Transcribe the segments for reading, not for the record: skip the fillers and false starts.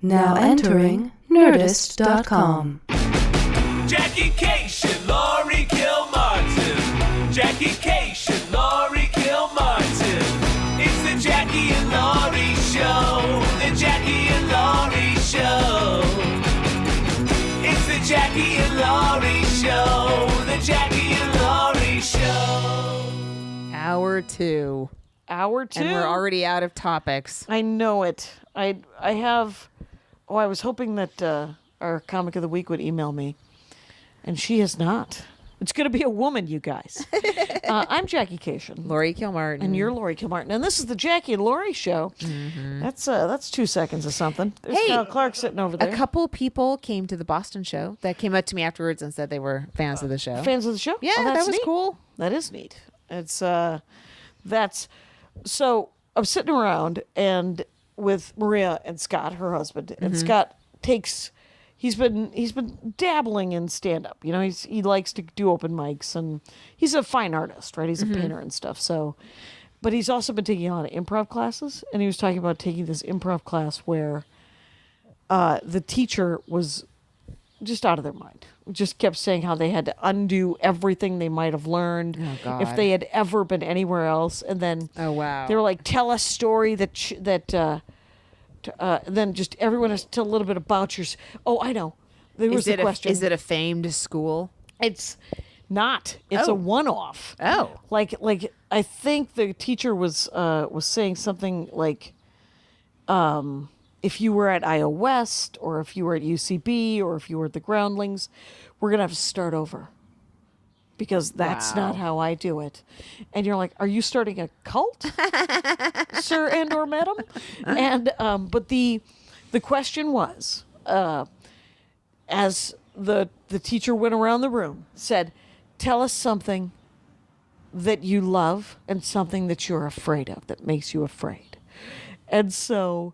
Now entering Nerdist.com. Jackie Cation, Laurie Kilmartin. Jackie Cation, Laurie Kilmartin. It's the Jackie and Laurie Show. The Jackie and Laurie Show. It's the Jackie and Laurie Show. The Jackie and Laurie Show. Hour two. And we're already out of topics. I know it. I have. Oh, I was hoping that our comic of the week would email me, and she has not. It's going to be a woman, you guys. I'm Jackie Cation. Laurie Kilmartin. And you're Laurie Kilmartin. And this is the Jackie and Laurie Show. Mm-hmm. That's 2 seconds of something. There's Kyle Clark sitting over there. A couple people came to the Boston show that came up to me afterwards and said they were fans of the show. Fans of the show? Yeah, oh, that was neat. cool. That is neat. It's so I'm sitting around and with Maria and Scott, her husband, and Scott he's been dabbling in stand up. You know, he likes to do open mics, and he's a fine artist, right? He's a painter and stuff. So, but he's also been taking a lot of improv classes, and he was talking about taking this improv class where the teacher was just out of their mind. Just kept saying how they had to undo everything they might have learned if they had ever been anywhere else. And then they were like, tell a story then just everyone has to tell a little bit about yours. Oh, I know. There was a question. Is it a famed school? It's not. It's a one-off. Oh. Like I think the teacher was saying something like, if you were at Iowa West, or if you were at UCB, or if you were at the Groundlings, we're going to have to start over. Because that's not how I do it. And you're like, are you starting a cult, sir and or madam? And, but the question was, as the teacher went around the room, said, tell us something that you love and something that you're afraid of, that makes you afraid. And so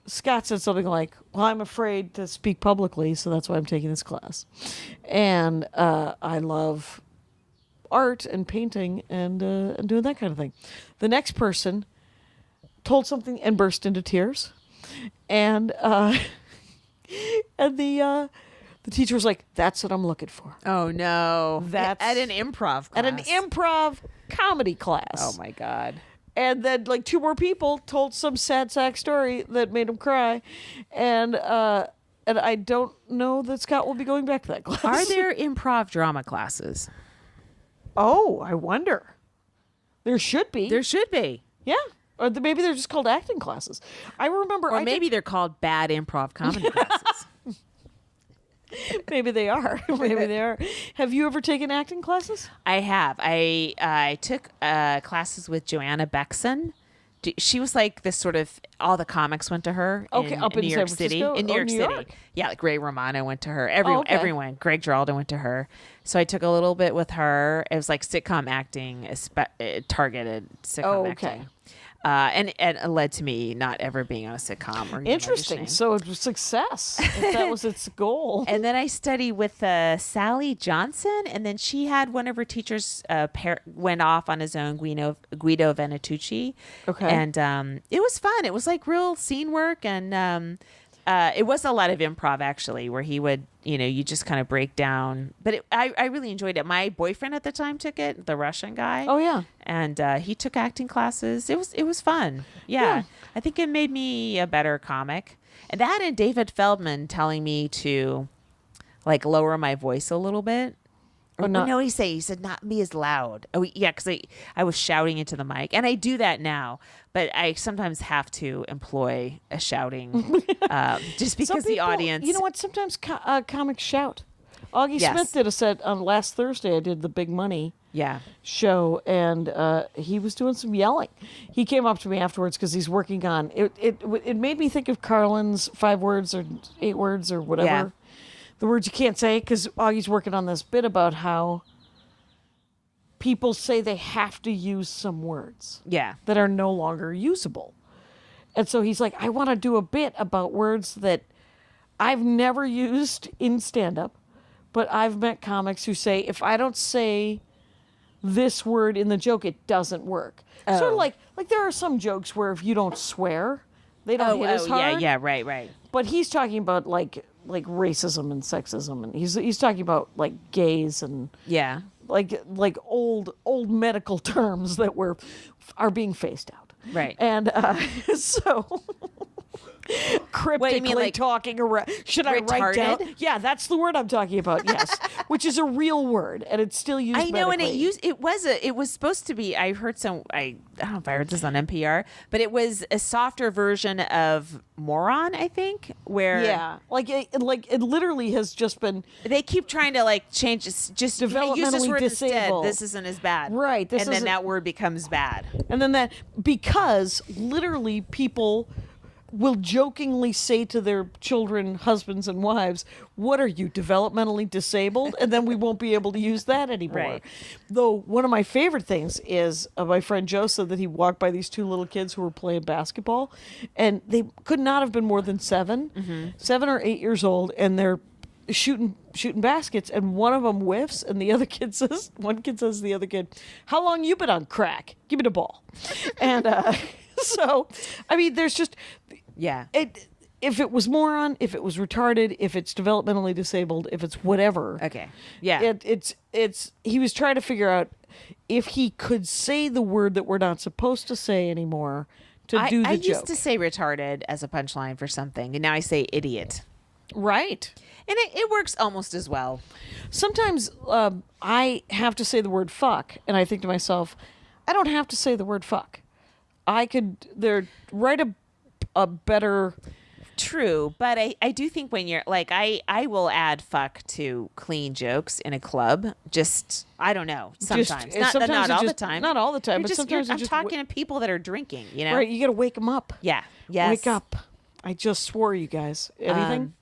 Scott said something like, well, I'm afraid to speak publicly, so that's why I'm taking this class. And I love art and painting and doing that kind of thing. The next person told something and burst into tears. And the teacher was like, that's what I'm looking for. Oh, no. That's at an improv class. At an improv comedy class. Oh, my God. And then, like, 2 more people told some sad sack story that made him cry, and I don't know that Scott will be going back to that class. Are there improv drama classes? Oh, I wonder. There should be. There should be. Yeah, or maybe they're just called acting classes. I remember. Or maybe they're called bad improv comedy classes. Maybe they are. Maybe they are. Have you ever taken acting classes? I have. I took classes with Joanna Bexon. She was like this sort of, all the comics went to her up in New York City. In New York City. Yeah, like Ray Romano went to her. Everyone. Greg Giraldo went to her. So I took a little bit with her. It was like sitcom acting, targeted sitcom acting. And it led to me not ever being on a sitcom or interesting. Auditioning. So it was success. If that was its goal. And then I studied with Sally Johnson, and then she had one of her teachers went off on his own, Guido Venatucci. Okay. And it was fun. It was like real scene work, and it was a lot of improv actually, where he would, you just kind of break down. But I really enjoyed it. My boyfriend at the time took it, the Russian guy. Oh yeah. And he took acting classes. It was fun. Yeah. I think it made me a better comic. And that and David Feldman telling me to like lower my voice a little bit. Or no, what did he said not be as loud. Oh yeah, because I was shouting into the mic, and I do that now, but I sometimes have to employ a shouting just because the audience. You know what? Sometimes comics shout. Augie Smith did a set on last Thursday. I did the Big Money show, and he was doing some yelling. He came up to me afterwards because he's working on it. It made me think of Carlin's 5 words or 8 words or whatever. Yeah. The words you can't say, because Augie's working on this bit about how people say they have to use some words that are no longer usable. And so he's like, I want to do a bit about words that I've never used in stand-up, but I've met comics who say, if I don't say this word in the joke, it doesn't work. Oh. Sort of like there are some jokes where if you don't swear, they don't hit as hard. Yeah, right. But he's talking about like racism and sexism, and he's talking about like gays and like old medical terms that are being phased out. Right. And so cryptically like talking around. Should I write down? retarded? Yeah, that's the word I'm talking about. Yes, which is a real word, and it's still used. I know, medically. and it was supposed to be. I heard I don't know if I heard this on NPR, but it was a softer version of moron. I think where like it literally has just been. they keep trying to like change. Just use this Developmentally word instead. disabled. This isn't as bad, Right, this and then isn't- that word becomes bad. And then that, because literally people will jokingly say to their children, husbands, and wives, "What are you, developmentally disabled?" And then we won't be able to use that anymore. Right. Though one of my favorite things is my friend Joe said that he walked by these two little kids who were playing basketball, and they could not have been more than 7 or 8 years old, and they're shooting baskets, and one of them whiffs, and the other kid says, one kid says to the other kid, "How long you been on crack? Give me the ball." And so, I mean, there's just if it was moron, if it was retarded, if it's developmentally disabled, if it's whatever. Okay. Yeah. It's he was trying to figure out if he could say the word that we're not supposed to say anymore to do the I joke. used to say retarded as a punchline for something, and now I say idiot. Right. And it works almost as well. Sometimes I have to say the word fuck, and I think to myself, I don't have to say the word fuck. Write a better. True, but I do think when you're like I will add fuck to clean jokes in a club. Just I don't know. Sometimes not all the time. Not all the time, but sometimes I'm talking to people that are drinking. You know, right? You got to wake them up. Yeah. Yes. Wake up! I just swore, you guys. Anything?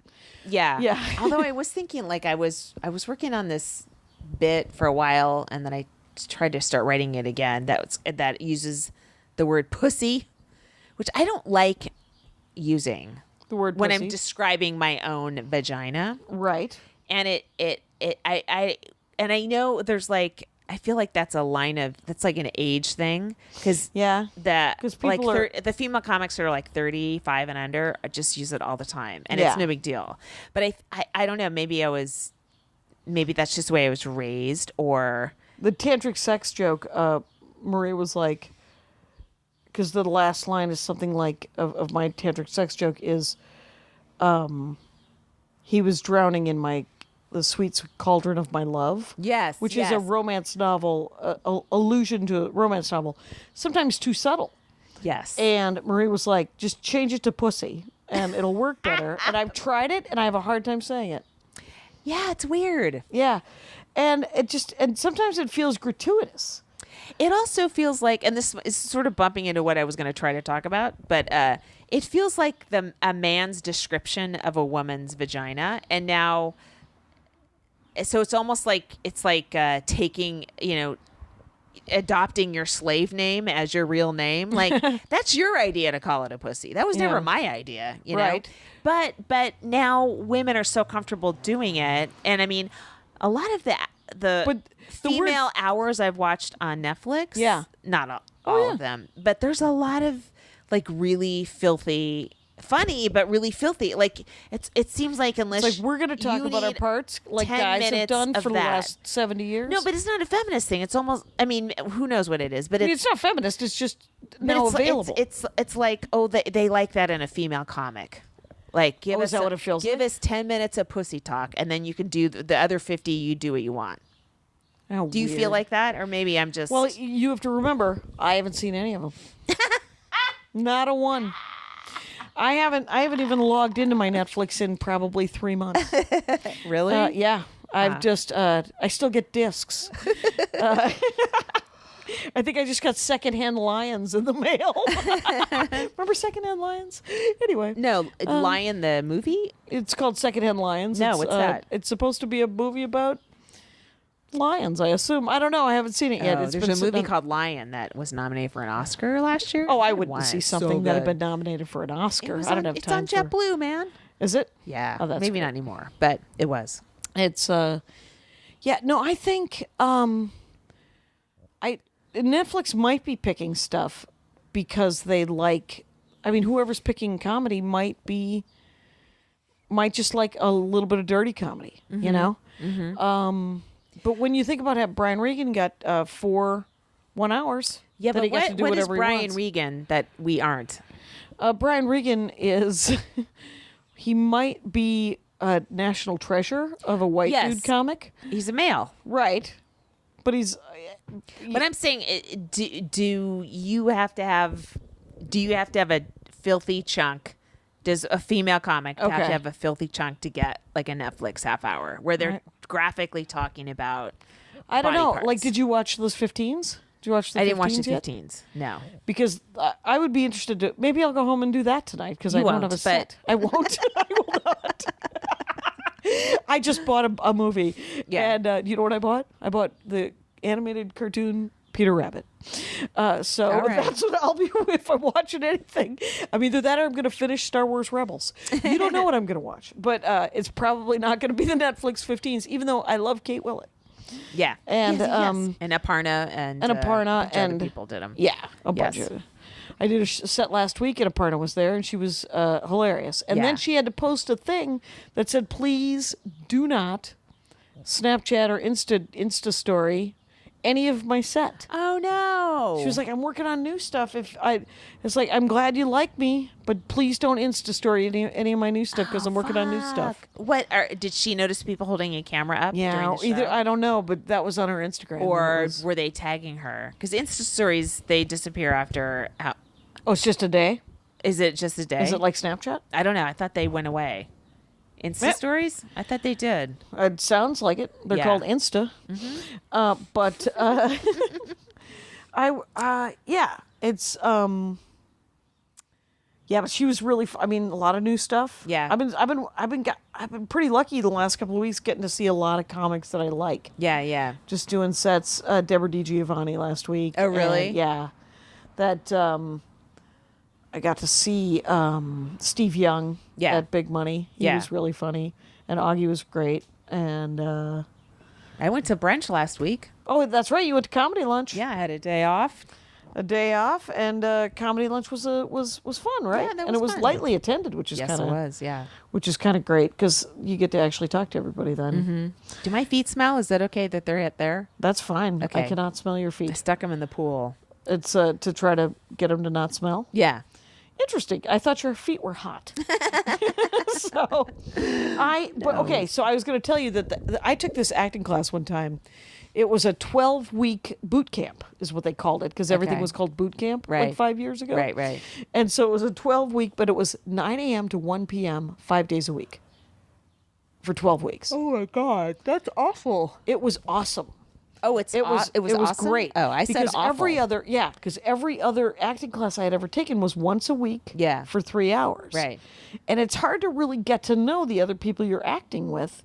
Yeah. Yeah. Although I was thinking, like I was working on this bit for a while, and then I tried to start writing it again. That uses the word pussy, which I don't like using. The word when pussy. I'm describing my own vagina. Right. And I know there's like, I feel like that's like an age thing. Cause people the female comics are like 35 and under just use it all the time, and it's no big deal. But I don't know, maybe that's just the way I was raised, or the tantric sex joke. Marie was like, because the last line is something like of my tantric sex joke is, he was drowning in the sweet cauldron of my love. Yes, which is a romance novel, allusion to a romance novel, sometimes too subtle. Yes. And Marie was like, just change it to pussy, and it'll work better. And I've tried it, and I have a hard time saying it. Yeah, it's weird. Yeah, and and sometimes it feels gratuitous. It also feels like, and this is sort of bumping into what I was going to try to talk about, but it feels like a man's description of a woman's vagina, and now, so it's almost like taking, adopting your slave name as your real name. Like that's your idea to call it a pussy. That was never my idea, right. know. But now women are so comfortable doing it, and I mean, a lot of the female hours I've watched on Netflix. Yeah. Not all of them, but there's a lot of like really filthy, funny, but really filthy. Like it seems like unless it's like we're going to talk about our parts like 10 guys have minutes done for the that. last 70 years. No, but it's not a feminist thing. It's almost, I mean, who knows what it is, but it's not feminist. It's just but now it's, available. It's like, oh, they like that in a female comic. Like, give us is that what it feels give like? us 10 minutes of pussy talk, and then you can do the other 50. You do what you want. Oh, Do you feel weird. like that, or maybe I'm just? Well, you have to remember, I haven't seen any of them. Not a one. I haven't even logged into my Netflix in probably 3 months. Really? Yeah. I've just I still get discs. I think I just got Secondhand Lions in the mail. Remember Secondhand Lions? Anyway. No, Lion the movie. It's called Secondhand Lions. No, what's that? It's supposed to be a movie about lions, I assume. I don't know. I haven't seen it yet. Oh, there's a movie called Lion that was nominated for an Oscar last year. Oh, I wouldn't Why? see So something that had good. been nominated for an Oscar. It I don't was have it's time on for... JetBlue, man. Is it? Yeah. Oh, that's maybe cool. not anymore, but it was. It's yeah, no, I think Netflix might be picking stuff because they like, I mean, whoever's picking comedy might be might just like a little bit of dirty comedy, you know? Mm-hmm. But when you think about it, Brian Regan got 4 1 hours. Yeah, that but he got to do what is whatever he Brian wants. Regan that we aren't? Brian Regan is, he might be a national treasure of a white Yes. dude comic. He's a male. Right. But he's... But I'm saying, do you have to have a filthy chunk? Does a female comic have to have a filthy chunk to get like a Netflix half hour where they're graphically talking about? I don't body know. parts? Like, did you watch those 15s? Did you watch the 15s I didn't watch the yet? 15s. No. Because I would be interested to... Maybe I'll go home and do that tonight because I don't have a set. I won't. I will not. I just bought a movie. Yeah. And you know what I bought? I bought the animated cartoon Peter Rabbit. So All right. that's what I'll be if I'm watching anything. I'm either that or I'm going to finish Star Wars Rebels. You don't know what I'm going to watch. But it's probably not going to be the Netflix 15s, even though I love Kate Willett. Yeah. And and Aparna and Aparna a bunch of and other people did them. Yeah, a bunch of. I did a set last week, and Aparna was there, and she was hilarious. And then she had to post a thing that said, "Please do not Snapchat or Insta story any of my set." Oh no! She was like, "I'm working on new stuff. It's like I'm glad you like me, but please don't Insta story any of my new stuff because I'm working on new stuff." What did she notice people holding a camera up? Yeah, during the show? either I don't know, but that was on her Instagram. Or were they tagging her? Because Insta stories they disappear after. Oh, it's just a day. Is it just a day? Is it like Snapchat? I don't know. I thought they went away. Insta stories? I thought they did. It sounds like it. They're called Insta. Mm-hmm. But it's but she was really. I mean, a lot of new stuff. Yeah. I've been pretty lucky the last couple of weeks getting to see a lot of comics that I like. Yeah. Just doing sets. Deborah DiGiovanni last week. Oh, really? And, yeah. That I got to see Steve Young at Big Money. He was really funny, and Augie was great. And I went to brunch last week. oh, that's right, you went to Comedy Lunch. Yeah, I had a day off. And Comedy Lunch was fun, right? Yeah, that and it was was fun. lightly attended, which is Yes, kind it of was. Yeah. which is kind of great because you get to actually talk to everybody then. Mm-hmm. Do my feet smell? Is that okay that they're at there? That's fine. Okay. I cannot smell your I feet. stuck them in the pool. It's to try to get them to not smell. Yeah. Interesting. I thought your feet were hot. So I was going to tell you that I took this acting class one time. It was a 12-week boot camp is what they called it because everything was called boot camp like 5 years ago. Right. And so it was a 12-week, but it was 9 a.m. to 1 p.m. 5 days a week for 12 weeks. Oh my God, that's awful. It was awesome. Oh, it was awesome? great. Oh, I said because awful. because every other acting class I had ever taken was once a week. Yeah. For 3 hours. Right. And it's hard to really get to know the other people you're acting with.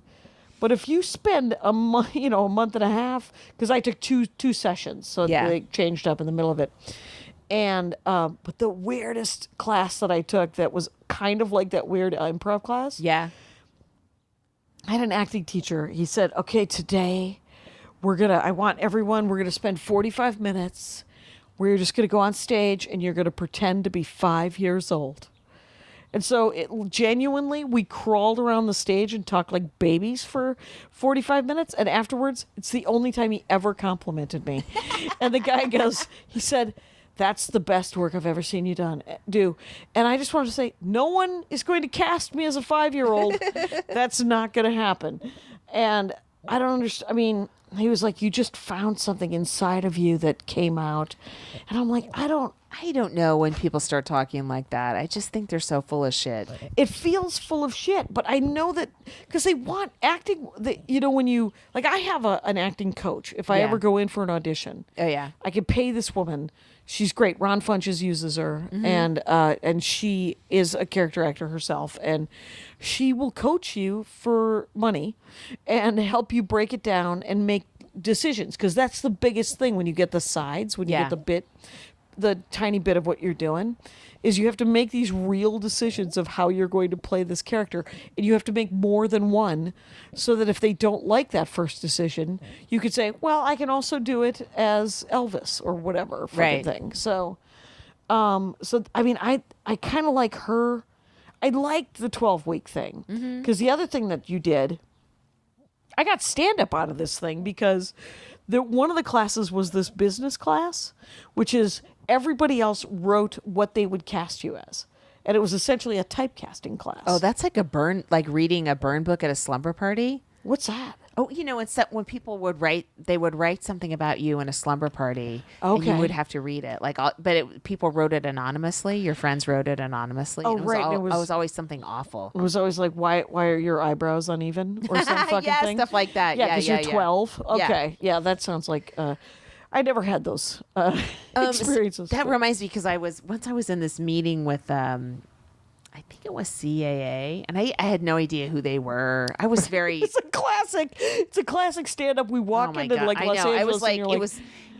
But if you spend a month and a half, because I took two sessions, so they changed up in the middle of it. And but the weirdest class that I took that was kind of like that weird improv class. Yeah. I had an acting teacher. He said, "Okay, today we're going to spend 45 minutes. We're just going to go on stage and you're going to pretend to be 5 years old." And so genuinely, we crawled around the stage and talked like babies for 45 minutes. And afterwards, it's the only time he ever complimented me. And the guy he said, "That's the best work I've ever seen you do." And I just wanted to say, no one is going to cast me as a 5-year-old. That's not going to happen. And I don't understand. I mean, he was like, "You just found something inside of you that came out." And I'm like, I don't know when people start talking like that. I just think they're so full of shit. It feels full of shit, but I know that because they want acting. When you like, I have an acting coach. If I ever go in for an audition, I could pay this woman. She's great. Ron Funches uses her, and she is a character actor herself, and she will coach you for money and help you break it down and make decisions, because that's the biggest thing when you get the sides, when you get the tiny bit of what you're doing, is you have to make these real decisions of how you're going to play this character, and you have to make more than one, so that if they don't like that first decision, you could say, "Well, I can also do it as Elvis," or whatever fucking thing. So I mean, I kind of like her. I liked the 12-week thing because the other thing that you did, I got stand-up out of this thing because one of the classes was this business class, which is everybody else wrote what they would cast you as. And it was essentially a typecasting class. Oh, that's like reading a burn book at a slumber party. What's that? Oh, it's that when people would write something about you in a slumber party, and Okay. you would have to read it. People wrote it anonymously. Your friends wrote it anonymously. Oh, and it was right. It was always something awful. It was always like, why are your eyebrows uneven or some fucking Yeah, thing? stuff like that. Yeah, Yeah, because yeah, you're yeah. 12. Yeah. Okay. Yeah, that sounds like... I never had those experiences. That reminds me because I was in this meeting with I think it was CAA, and I had no idea who they were. I was very. It's a classic stand-up. We walk into God, like I Los know. Angeles. I was like, and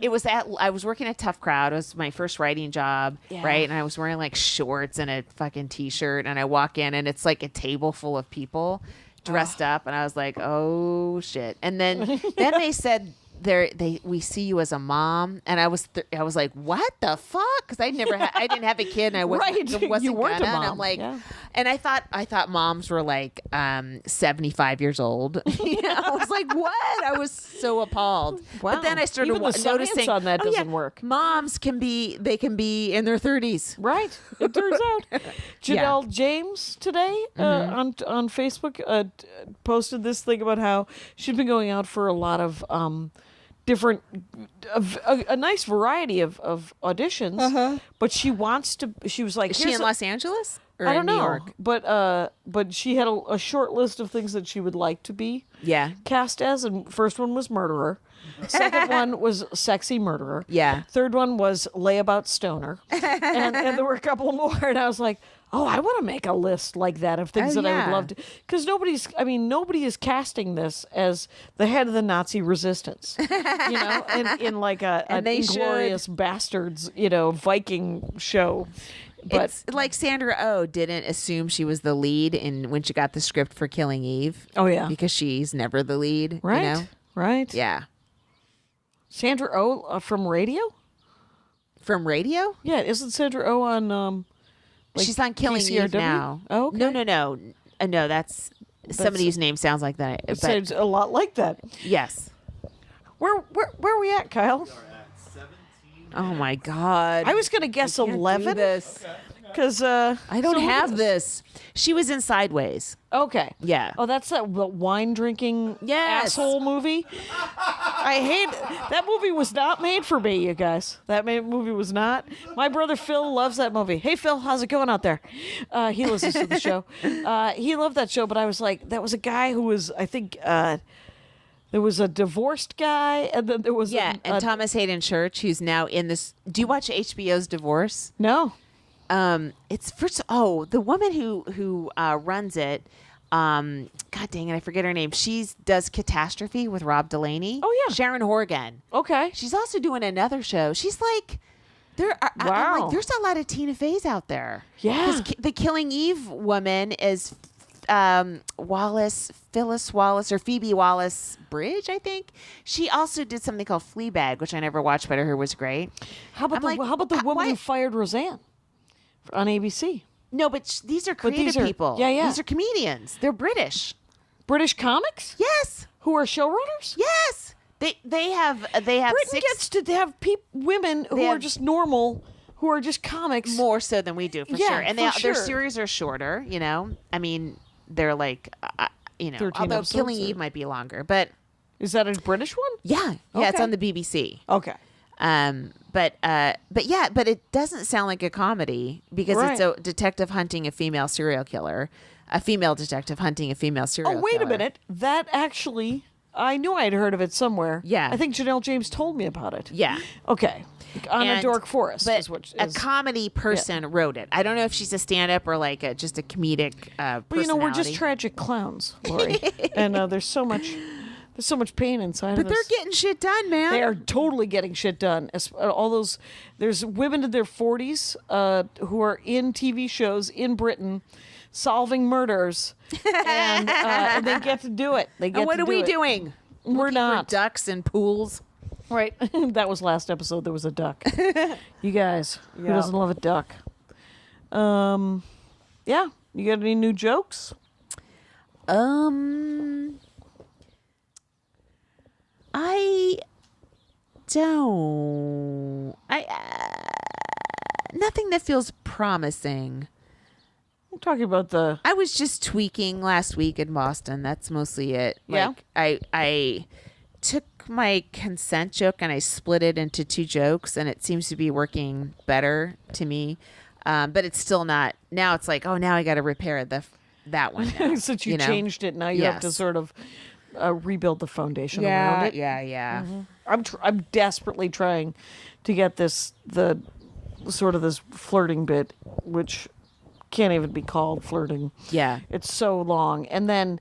you're I was working at Tough Crowd. It was my first writing job, Yeah. right? And I was wearing like shorts and a fucking t-shirt, and I walk in, and it's like a table full of people dressed up, and I was like, oh shit. And then they said. We see you as a mom, and I was like, what the fuck? Because I didn't have a kid, and I wasn't, Right. wasn't You weren't gonna. a mom. And I'm like, Yeah. and I thought moms were like 75 years old. I was like, what? I was so appalled. Wow. But then I started Even the science noticing on that oh, yeah, doesn't work. Moms can be in their 30s. Right. It turns out. Janelle James today on Facebook posted this thing about how she'd been going out for a lot of different, a nice variety of auditions, but she wants to. She was like, Is she in Los Angeles or I don't in New know, York? but she had a short list of things that she would like to be Yeah. cast as, and first one was murderer. Second one was sexy murderer. Yeah. Third one was layabout stoner. and there were a couple more, and I was like, oh, I want to make a list like that of things Oh, that I yeah. would love to. Because nobody is casting this as the head of the Nazi resistance, in like an they should. Inglorious Bastards, Viking show. But It's like Sandra Oh didn't assume she was the lead when she got the script for Killing Eve. Oh, yeah. Because she's never the lead. right, You know? right, Yeah. Sandra Oh from Radio. From radio? Yeah, isn't Sandra Oh on? Like She's on Killing Eve PCRW? now. Oh, okay. No. No, that's somebody whose name sounds like that. It But sounds a lot like that. yes. Where are we at, Kyle? Oh my God. I was gonna guess Can't do 11 this. because I don't have this. She was in Sideways. Okay. Yeah. Oh, that's that wine drinking Yes. asshole movie. I hate that movie. Was not made for me, you guys. Movie was not. My brother Phil loves that movie. Hey Phil, how's it going out there? He listens to the show. He loved that show, but I was like, that was a guy who was, I think, there was a divorced guy, and then there was And Thomas Hayden Church, who's now in this. Do you watch HBO's Divorce? no. It's the woman who runs it. God dang it, I forget her name. She does Catastrophe with Rob Delaney. Oh, yeah. Sharon Horgan. Okay. She's also doing another show. She's like, I'm Wow. like, there's a lot of Tina Feys out there. Yeah. 'Cause the Killing Eve woman is Phyllis Wallace or Phoebe Wallace Bridge, I think. She also did something called Fleabag, which I never watched, but I heard was great. How about I'm how about the like, woman why- who fired Roseanne on ABC? No, but these are creative these are- people. yeah. These are comedians. They're British. British comics Yes. who are showrunners. Yes. They have Britain six gets to have women who are have- just normal, who are just comics. more so than we do for Yeah, sure. And for their sure. series are shorter, I mean, they're like 13 although episodes, Killing or- Eve might be longer, but Is that a British one? yeah, it's Okay. on the BBC. Okay. But it doesn't sound like a comedy because it's Right. a detective hunting a female serial killer, a female detective hunting a female serial Oh, wait killer. a minute. That actually, I knew I had heard of it somewhere. Yeah. I think Janelle James told me about it. Yeah. Okay. On a And- Dork Forest But is what a is. comedy person wrote it. I don't know if she's a stand-up or like just a comedic But we're just personality. tragic clowns, Laurie. And there's so much pain inside But of us. they're getting shit done, man. They are totally getting shit done. There's women in their 40s who are in TV shows in Britain solving murders, and they get to do it. They get And what to are do we it. doing? We're Looking for not. ducks and pools. Right. That was last episode. There was a duck. You guys, who doesn't love a duck? Yeah. You got any new jokes? I don't. Nothing that feels promising. I'm talking about I was just tweaking last week in Boston. That's mostly it. Yeah. Like I took my consent joke and I split it into 2 jokes, and it seems to be working better to me. But it's still not. Now it's like, oh, now I got to repair that one. Now, since you changed it, now you have to sort of rebuild the foundation around it. Yeah. Mm-hmm. I'm desperately trying to get this flirting bit, which can't even be called flirting. Yeah. It's so long. And then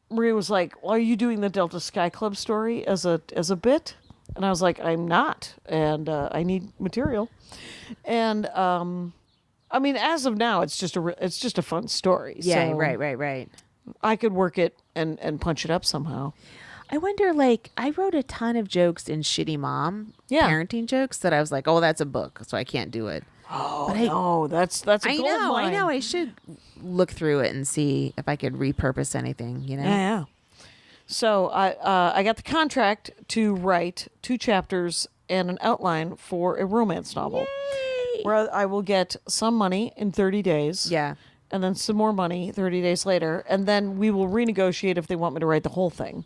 Maria was like, well, are you doing the Delta Sky Club story as a bit? And I was like, I'm not. And I need material. And I mean, as of now, it's just a fun story. Yeah, so right. I could work it and punch it up somehow. I wonder, like, I wrote a ton of jokes in Shitty Mom parenting jokes that I was like, oh, that's a book, so I can't do it. Oh, but no, that's a gold mine. I know. I should look through it and see if I could repurpose anything, Yeah. So I got the contract to write 2 chapters and an outline for a romance novel. Yay! Where I will get some money in 30 days. Yeah. And then some more money 30 days later. And then we will renegotiate if they want me to write the whole thing.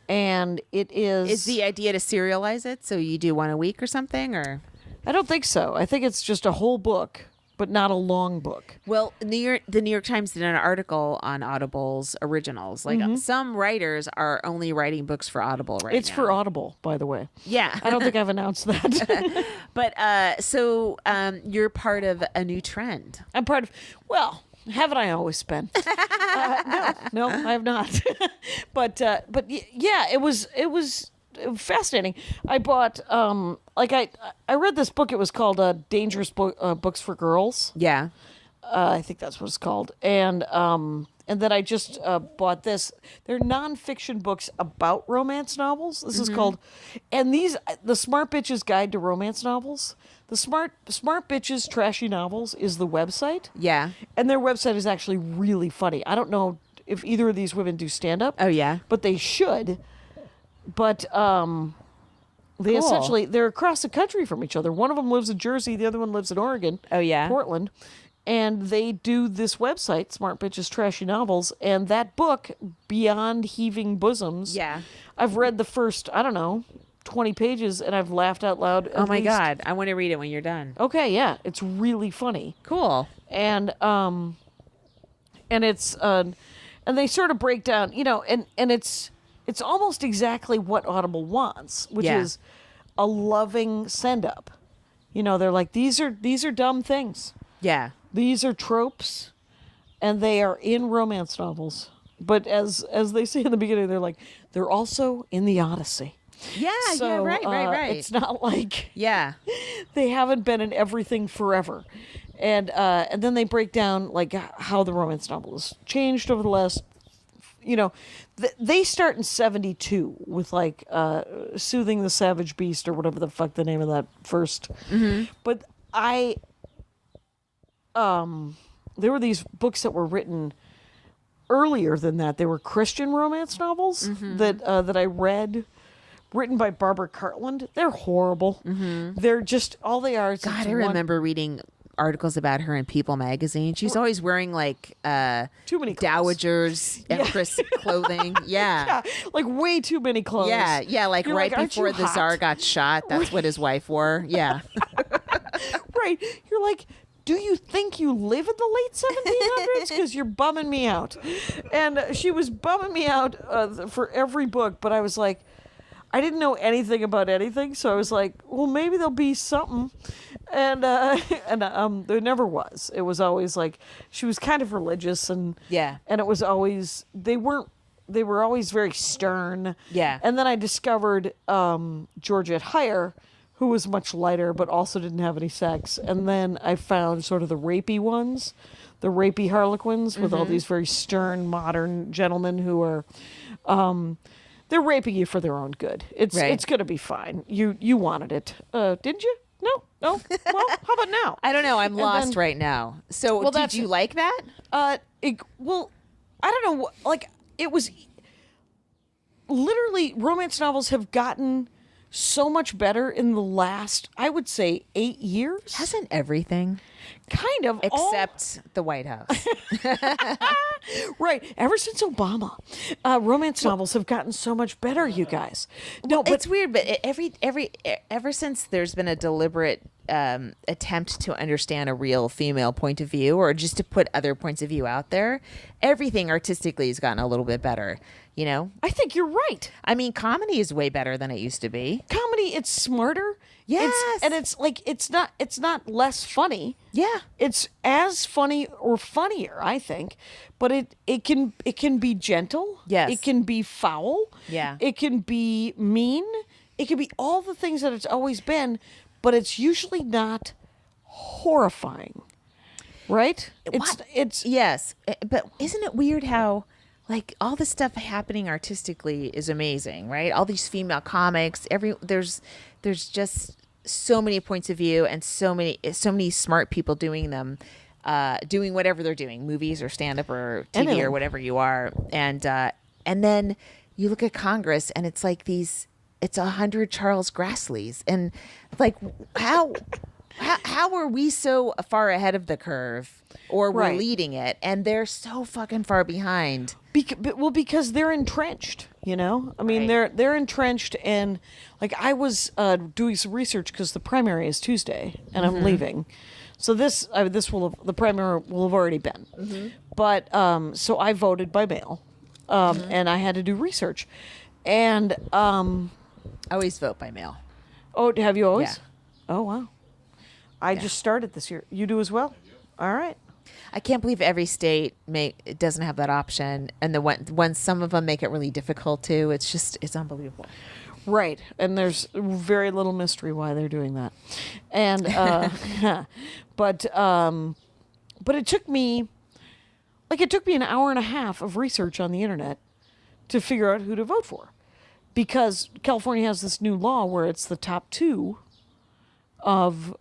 And it is... Is the idea to serialize it so you do one a week or something, or... I don't think so. I think it's just a whole book, but not a long book. Well, the New York Times did an article on Audible's originals. Like, some writers are only writing books for Audible right now. It's for Audible, by the way. Yeah. I don't think I've announced that. But, so you're part of a new trend. I'm part of... Well... Haven't I always been? No, I have not. But yeah, it was fascinating. I bought I read this book. It was called Dangerous Books for Girls. Yeah, I think that's what it's called. And then I just bought this. They're nonfiction books about romance novels. This is called, and the Smart Bitches Guide to Romance Novels. The Smart Bitches Trashy Novels is the website. Yeah. And their website is actually really funny. I don't know if either of these women do stand-up. Oh, yeah. But they should. But they essentially, they're across the country from each other. One of them lives in Jersey. The other one lives in Oregon. Oh, yeah. Portland. And they do this website, Smart Bitches Trashy Novels. And that book, Beyond Heaving Bosoms. Yeah. I've read the first, 20 pages, and I've laughed out loud. Oh my God. I want to read it when you're done. Okay, yeah. It's really funny. Cool. And it's and they sort of break down, and it's almost exactly what Audible wants, which is a loving send up. They're like, these are dumb things. Yeah. These are tropes, and they are in romance novels. But as they say in the beginning, they're like, they're also in the Odyssey. Yeah, so, right. It's not like they haven't been in everything forever. And then they break down like how the romance novel has changed over the last, they start in 1972 with like Soothing the Savage Beast or whatever the fuck the name of that first. But there were these books that were written earlier than that. They were Christian romance novels that I read. Written by Barbara Cartland. They're horrible. They're just, all they are is... God, I remember reading articles about her in People magazine. She's always wearing like too many dowagers Empress clothing. Yeah. Like way too many clothes. Yeah, like You're right like, before the Tsar got shot. That's what his wife wore. Yeah. Right. You're like, do you think you live in the late 1700s? Because you're bumming me out. And she was bumming me out for every book, but I was like, I didn't know anything about anything, so I was like, well, maybe there'll be something. And there never was. It was always like, she was kind of religious, and it was always, they were always very stern. Yeah. And then I discovered Georgette Heyer, who was much lighter, but also didn't have any sex. And then I found sort of the rapey ones, the rapey harlequins, with all these very stern, modern gentlemen who are... they're raping you for their own good. It's going to be fine. You wanted it, didn't you? No. Well, how about now? I don't know. I'm lost right now. So did you like that? I don't know. Like, it was literally, romance novels have gotten so much better in the last, I would say, 8 years. Hasn't everything? Kind of. Except the White House. Right. Ever since Obama, romance novels have gotten so much better, you guys. No, but it's weird, but ever since there's been a deliberate attempt to understand a real female point of view, or just to put other points of view out there, everything artistically has gotten a little bit better. You know, I think you're right. I mean, comedy is way better than it used to be. Comedy, it's smarter. Yes. It's not less funny. Yeah. It's as funny or funnier, I think. But it can be gentle. Yes. It can be foul. Yeah. It can be mean. It can be all the things that it's always been, but it's usually not horrifying. Right? It's yes. But isn't it weird how, like, all the stuff happening artistically is amazing, right? All these female comics, there's just so many points of view and so many smart people doing them, doing whatever they're doing, movies or stand up or TV or whatever you are. And then you look at Congress and it's like it's 100 Charles Grassleys, and like how are we so far ahead of the curve, or we're leading it, and they're so fucking far behind? Because they're entrenched, you know? I mean, they're entrenched, and like I was doing some research because the primary is Tuesday, and I'm leaving. So the primary will have already been. Mm-hmm. But so I voted by mail, and I had to do research. And I always vote by mail. Oh, have you always? Yeah. Oh, wow. I just started this year. You do as well? All right. I can't believe every state doesn't have that option, and when some of them make it really difficult too. It's unbelievable. Right, and there's very little mystery why they're doing that, and but it took me an hour and a half of research on the internet to figure out who to vote for, because California has this new law where it's the top two of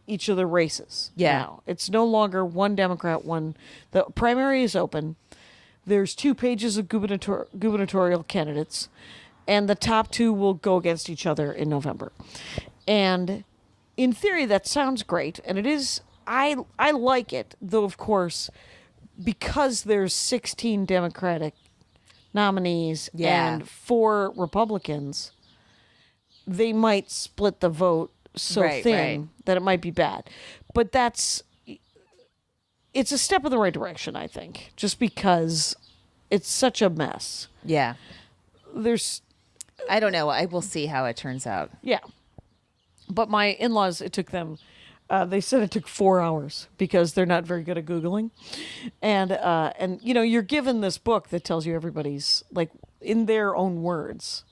each of the races. Yeah. Now. It's no longer one Democrat, the primary is open. There's 2 pages of gubernatorial candidates, and the top 2 will go against each other in November. And in theory, that sounds great, and it is. I like it, though, of course, because there's 16 Democratic nominees and 4 Republicans, they might split the vote so thin that it might be bad. But it's a step in the right direction, I think, just because it's such a mess. Yeah. I don't know. I will see how it turns out. Yeah. But my in-laws, it took them, they said it took 4 hours because they're not very good at Googling. And you know, you're given this book that tells you everybody's, like, in their own words,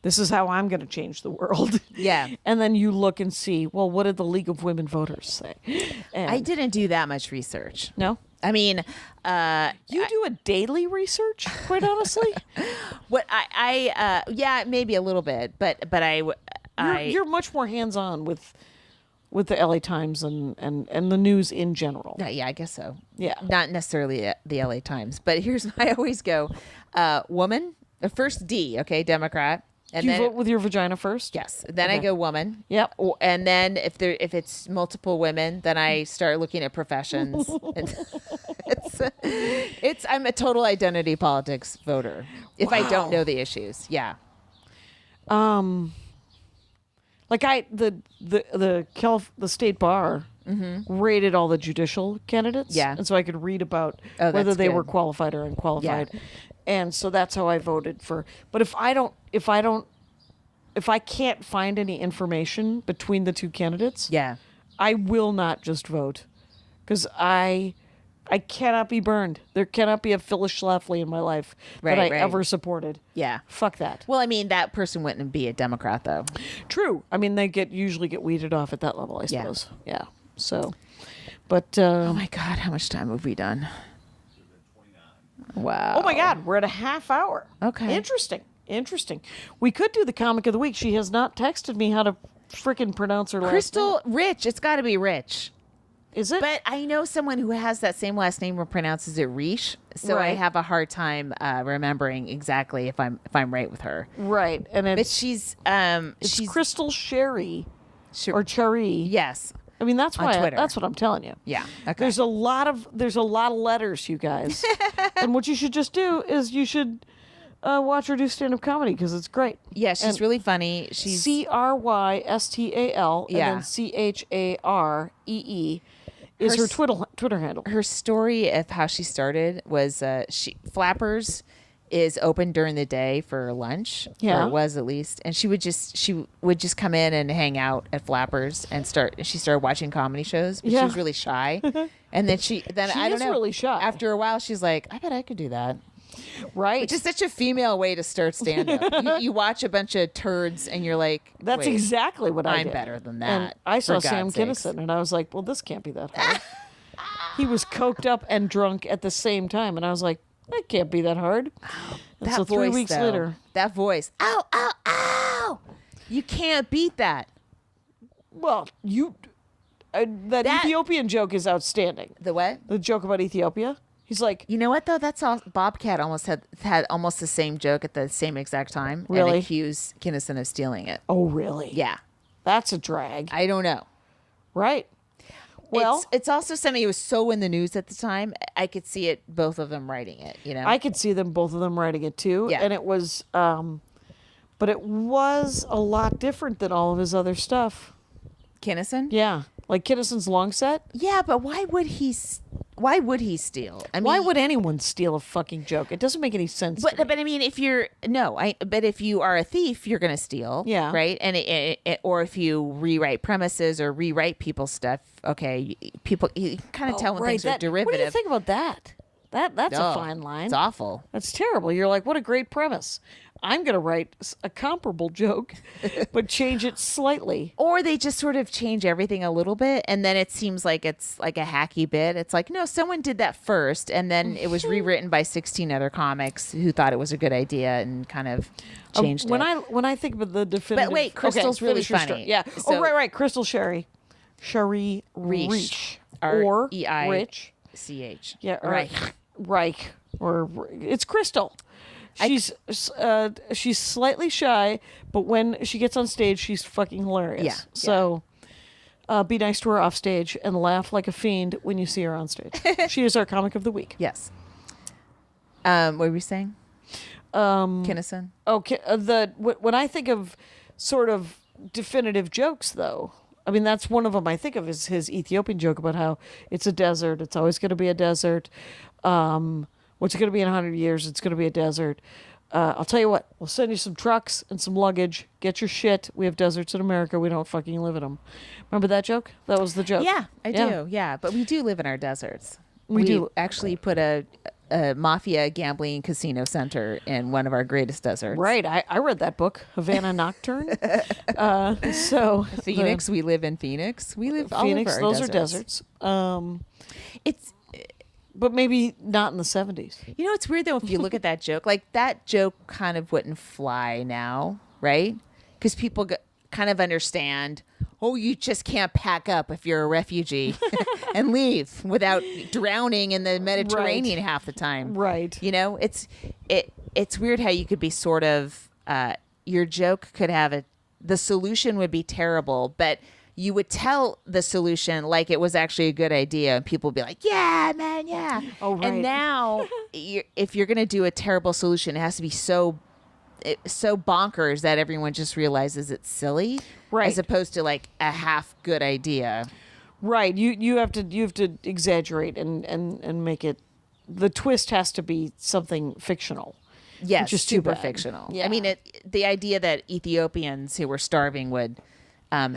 this is how I'm going to change the world. Yeah. And then you look and see, well, what did the League of Women Voters say? And I didn't do that much research. No? I mean, you do a daily research, quite honestly. Yeah, maybe a little bit, but you're much more hands-on with the LA Times and the news in general. Yeah, I guess so. Yeah. Not necessarily the LA Times, but I always go, woman, first D, okay, Democrat. And do you then vote with your vagina first? Yes. Then I go woman. Yep. And then if it's multiple women, then I start looking at professions. I'm a total identity politics voter if I don't know the issues. Yeah. Like the state bar rated all the judicial candidates. Yeah. And so I could read about whether they were qualified or unqualified. Yeah. And so that's how I voted for. But if I can't find any information between the 2 candidates, I will not just vote, because I cannot be burned. There cannot be a Phyllis Schlafly in my life that I ever supported. Yeah. Fuck that. Well, I mean, that person wouldn't be a Democrat, though. True. I mean, they usually get weeded off at that level, I suppose. Yeah. So, but oh my God, how much time have we done? Wow. Oh my God, we're at a half hour. Okay. Interesting. We could do the comic of the week. She has not texted me how to freaking pronounce her last Crystal name. Rich. It's got to be Rich. Is it? But I know someone who has that same last name or pronounces it Reich, so I Right. have a hard time remembering exactly if I'm right with her. Right, and But it's she's Crystal Charee Sh- or Charee. yes, I mean that's on why Twitter. that's what I'm telling you. yeah. Okay. There's a lot of letters, you guys, and what you should just do is you should watch her do stand-up comedy because it's great. yeah, she's and really funny. She's CRYSTAL Yeah. and then CHAREE is her Twitter handle. her story of how she started was Flappers is open during the day for lunch. Yeah. Or it was at least. And she would just come in and hang out at Flappers and she started watching comedy shows, but Yeah. she was really shy. And then She I don't is know. really shy. After a while she's like, I bet I could do that. Right. Which is such a female way to start stand up. you watch a bunch of turds and you're like, That's wait, exactly what I I'm did. better than that. And I saw for Sam God's sakes. Kinison, and I was like, well, this can't be that hard. He was coked up and drunk at the same time, and I was like, that can't be that hard. And That so 3 voice, weeks though, later, that voice, ow, ow, ow! You can't beat that. well, that That- Ethiopian joke is outstanding. The what? The joke about Ethiopia. He's like, You know what though? That's all. Bobcat almost had almost the same joke at the same exact time, Really? and accused Kinnison of stealing it. oh, really? Yeah, That's a drag. I don't know. Right. Well, it's also something. It was so in the news at the time. I could see it. Both of them writing it. You know. I could see both of them writing it too. Yeah. And it was, but it was a lot different than all of his other stuff. Kinnison. Yeah. Like Kinnison's long set. Yeah, but why would he? Why would he steal? I mean, Why would anyone steal a fucking joke? It doesn't make any sense. to me. But I mean, if you're but if you are a thief, you're going to steal. Yeah. Right. And or if you rewrite premises or rewrite people's stuff, okay, people you kind of tell when things are derivative. What do you think about that? That's Oh, a fine line. It's awful. That's terrible. You're like, what a great premise. I'm going to write a comparable joke, but change it slightly. Or they just sort of change everything a little bit, and then it seems like it's like a hacky bit. It's like, no, someone did that first, and then it was rewritten by 16 other comics who thought it was a good idea and kind of changed when it. I think of the definitive. But wait, Crystal's really finish your funny. story. Yeah. So- right. Crystal Charee Reich. or R-E-I- Rich. CH. Yeah. Or Reich. Reich. Or it's Crystal. She's slightly shy, but when she gets on stage, she's fucking hilarious. Yeah, So be nice to her off stage and laugh like a fiend when you see her on stage. She is our comic of the week. Yes. What were we saying? Kinnison. Okay. When I think of sort of definitive jokes, though, I mean, that's one of them I think of is his Ethiopian joke about how it's a desert. It's always going to be a desert. What's it going to be in 100 years? It's going to be a desert. I'll tell you what. We'll send you some trucks and some luggage. Get your shit. We have deserts in America. We don't fucking live in them. Remember that joke? That was the joke. Yeah, I do. Yeah, but we do live in our deserts. We do. actually put a mafia gambling casino center in one of our greatest deserts. Right. I read that book, Havana Nocturne. So Phoenix. We live in Phoenix. We live all Phoenix. over our Those deserts. are deserts. It's But maybe not in the 70s. You know, it's weird though if you look at that joke. Like that joke kind of wouldn't fly now, right? Because people kind of understand. Oh, you just can't pack up if you're a refugee and leave without drowning in the Mediterranean half the time. Right. You know, it's weird how you could be sort of your joke could have the solution would be terrible, but you would tell the solution like it was actually a good idea, and people would be like, "Yeah, man, yeah." Oh, right. And now, if you're going to do a terrible solution, it has to be so bonkers that everyone just realizes it's silly, Right. as opposed to like a half good idea. Right. You have to exaggerate and make it. The twist has to be something fictional. Yes, which is too super bad. fictional. Yeah. I mean, the idea that Ethiopians who were starving would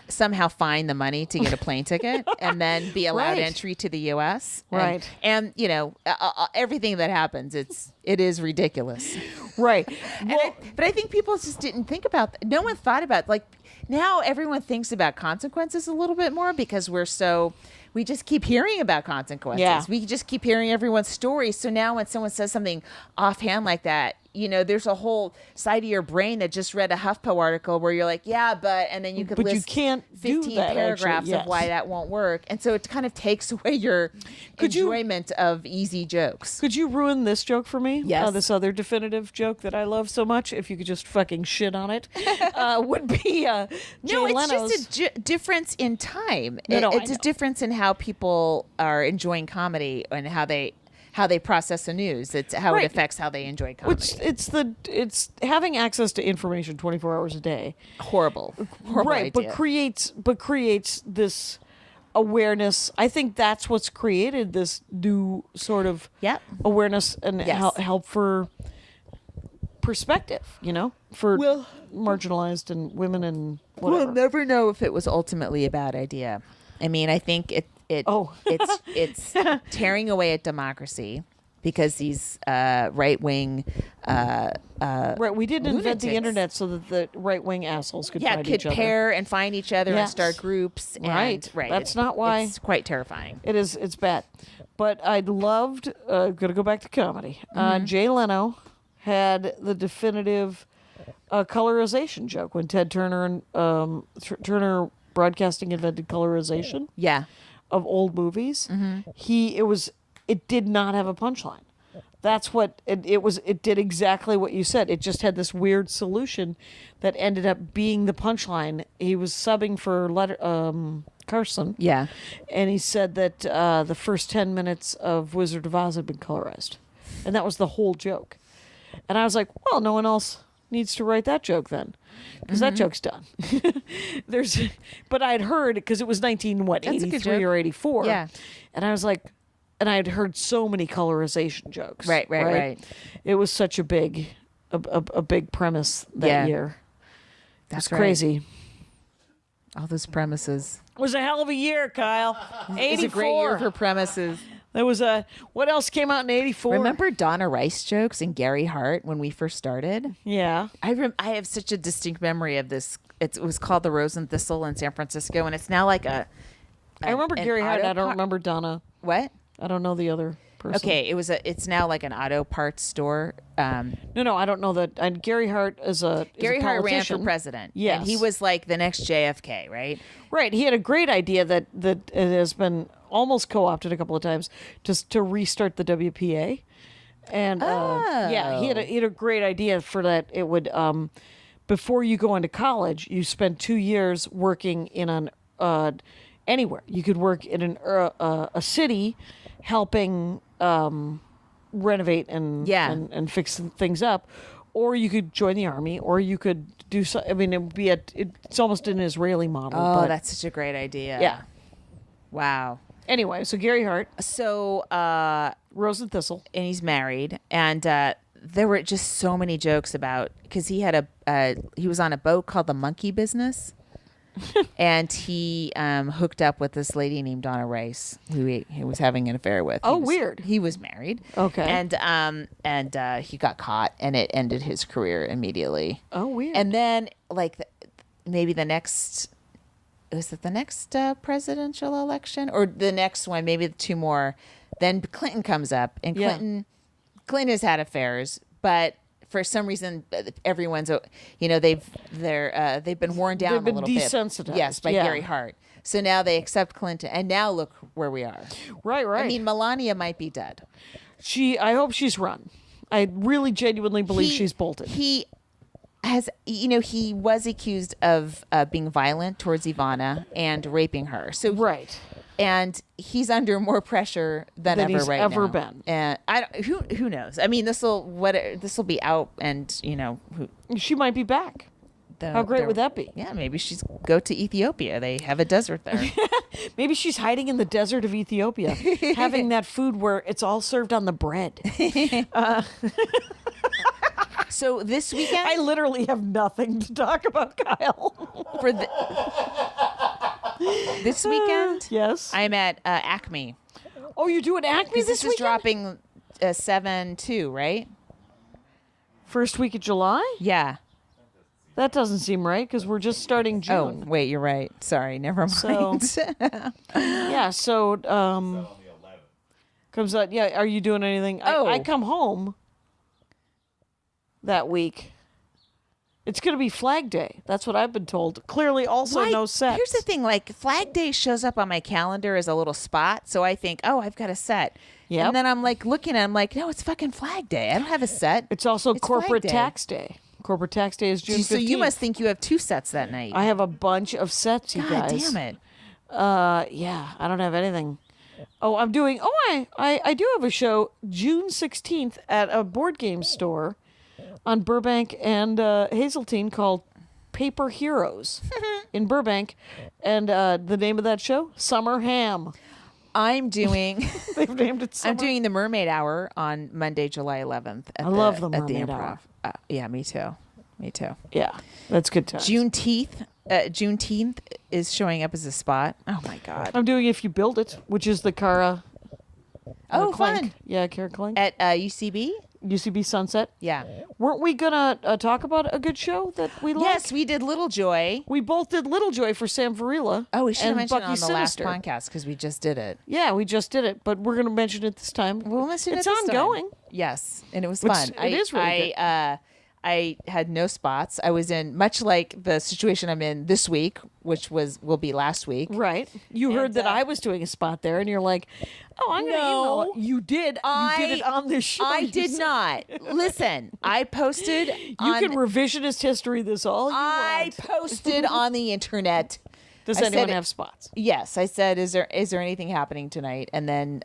somehow find the money to get a plane ticket and then be allowed Right. entry to the U.S. Right. And you know, everything that happens, it is ridiculous. Right. But I think people just didn't think about that. No one thought about, like, now everyone thinks about consequences a little bit more because we just keep hearing about consequences. Yeah. We just keep hearing everyone's stories. So now when someone says something offhand like that, there's a whole side of your brain that just read a HuffPo article where you're like, yeah, and then you could list you can't 15 do that, paragraphs actually. of why that won't work. And so it kind of takes away your enjoyment of easy jokes. Could you ruin this joke for me? Yes. This other definitive joke that I love so much, if you could just fucking shit on it, would be Jay Leno's. It's just a difference in time. No, It's a difference in how people are enjoying comedy and how they process the news. It's how it affects how they enjoy comedy. It's having access to information 24 hours a day. Horrible Right, idea. but creates this awareness. I think that's what's created this new sort of awareness and help for perspective, for marginalized and women and whatever. We'll never know if it was ultimately a bad idea. I mean, I think it's tearing away at democracy because these right-wing right, we didn't invent the lunatics. internet so that the right-wing assholes could find each other. pair and find each other and Yes. start groups. Right. That's not why. It's quite terrifying. It's bad. But I loved, gonna go back to comedy. Jay Leno had the definitive colorization joke when Ted Turner and Turner Broadcasting invented colorization. Yeah. Of old movies. It did not have a punchline. That's what it was. It did exactly what you said. It just had this weird solution that ended up being the punchline. He was subbing for Carson. Yeah. And he said that the first 10 minutes of Wizard of Oz had been colorized. And that was the whole joke. And I was like, well, no one else needs to write that joke then. Because that joke's done. But I'd heard, because it was 83 or 84. Yeah. And I was like, and I had heard so many colorization jokes. Right. It was such a big premise that year. That's It's crazy. All those premises. It was a hell of a year, Kyle. 84. It was a great year for premises. There was what else came out in 84? Remember Donna Rice jokes and Gary Hart when we first started? Yeah. I have such a distinct memory of this. It was called the Rose and Thistle in San Francisco, and it's now like I remember Gary Hart. I don't remember Donna. What? I don't know the other person. Okay, it's now like an auto parts store. No, I don't know that. And Gary Hart is a Hart ran for politician. president. Yes. And he was like the next JFK, right? Right. He had a great idea that it has been almost co-opted a couple of times just to restart the WPA. And he had a great idea for that. It would before you go into college, you spend 2 years working in anywhere. You could work in a city helping renovate and fix things up, or you could join the army, or you could do so. I mean, it would be it's almost an Israeli model. Oh, but, that's such a great idea. Yeah. Wow. Anyway, so Gary Hart, So Rose and Thistle, and he's married, and there were just so many jokes about because he had he was on a boat called the Monkey Business. And he hooked up with this lady named Donna Rice, who he was having an affair with. Weird. He was married. Okay. And he got caught, and it ended his career immediately. Oh, weird. And then, maybe the next, was it the next presidential election or the next one? Maybe two more. Then Clinton comes up, and Clinton has had affairs, but for some reason, everyone's, they've been worn down They've been a little bit. desensitized. Yes, by Gary Hart. So now they accept Clinton, and now look where we are. Right. I mean, Melania might be dead. I hope she's run. I really genuinely believe she's bolted. He has, he was accused of being violent towards Ivana and raping her. So right. And he's under more pressure than ever he's right ever now. been. And who knows? I mean, this will be out, and she might be back. How great would that be? Yeah, maybe she's go to Ethiopia. They have a desert there. Maybe she's hiding in the desert of Ethiopia, having that food where it's all served on the bread. So this weekend, I literally have nothing to talk about, Kyle. For this weekend, yes, I'm at Acme. Oh, you're doing Acme this is dropping 7/2, right? First week of July? Yeah. That doesn't seem right because we're just starting June. Oh, wait, you're right. Sorry, never mind. So, yeah, so comes out. Yeah, are you doing anything? I come home that week. It's going to be Flag Day. That's what I've been told. Clearly, also no sets. Here's the thing: like Flag Day shows up on my calendar as a little spot, so I think, oh, I've got a set. Yep. And then I'm like looking at, it, I'm like, no, it's fucking Flag Day. I don't have a set. It's also Corporate Flag Tax Day. Corporate Tax Day is June 15th. So you must think you have 2 sets that night. I have a bunch of sets, you God guys. damn it. Yeah, I don't have anything. Oh, I'm doing. Oh, I do have a show June 16th at a board game store on Burbank and Hazeltine called Paper Heroes in Burbank, and the name of that show, Summer Ham. I'm doing. They've named it Summer. I'm doing the Mermaid Hour on Monday, July 11th. I love the Mermaid Hour. Yeah, me too. Me too. Yeah, that's good time. Juneteenth is showing up as a spot. Oh my God. I'm doing If You Build It, which is the Cara. Oh, Clank. fun. Yeah, Cara Clank. At UCB? UCB Sunset. Yeah. Weren't we gonna talk about a good show that we liked? Yes, we did Little Joy. We both did Little Joy for Sam Varela. Oh, we should have and mentioned it Bucky on the Sinister. last podcast because we just did it. Yeah, we just did it, but we're going to mention it this time. We'll mention it's it this ongoing. time. Yes, and it was Which fun. it is really good. I had no spots. I was in much like the situation I'm in this week, which will be last week. Right. You heard that I was doing a spot there, and you're like, "Oh, I'm No. gonna." You did. You did it on this show. I You did said- not. Listen, I posted. You can revisionist history this all you I want. posted on the internet. Does I anyone said- have spots? Yes, I said, "Is there anything happening tonight?" And then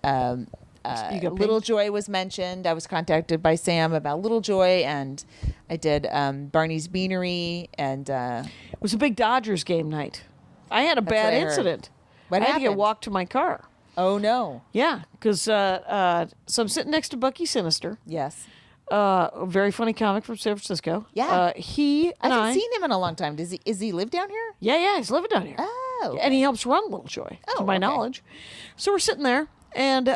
You got Little paid? Joy was mentioned. I was contacted by Sam about Little Joy, and I did Barney's Beanery, and It was a big Dodgers game night. I had a what bad I heard. incident. What I had to get happened? walked to my car. oh no, Yeah, because so I'm sitting next to Bucky Sinister, yes, a very funny comic from San Francisco. Yeah. He I and haven't I. seen him in a long time. Is he live down here? Yeah, he's living down here. Oh, And he helps run Little Joy, to my okay. knowledge. So we're sitting there, and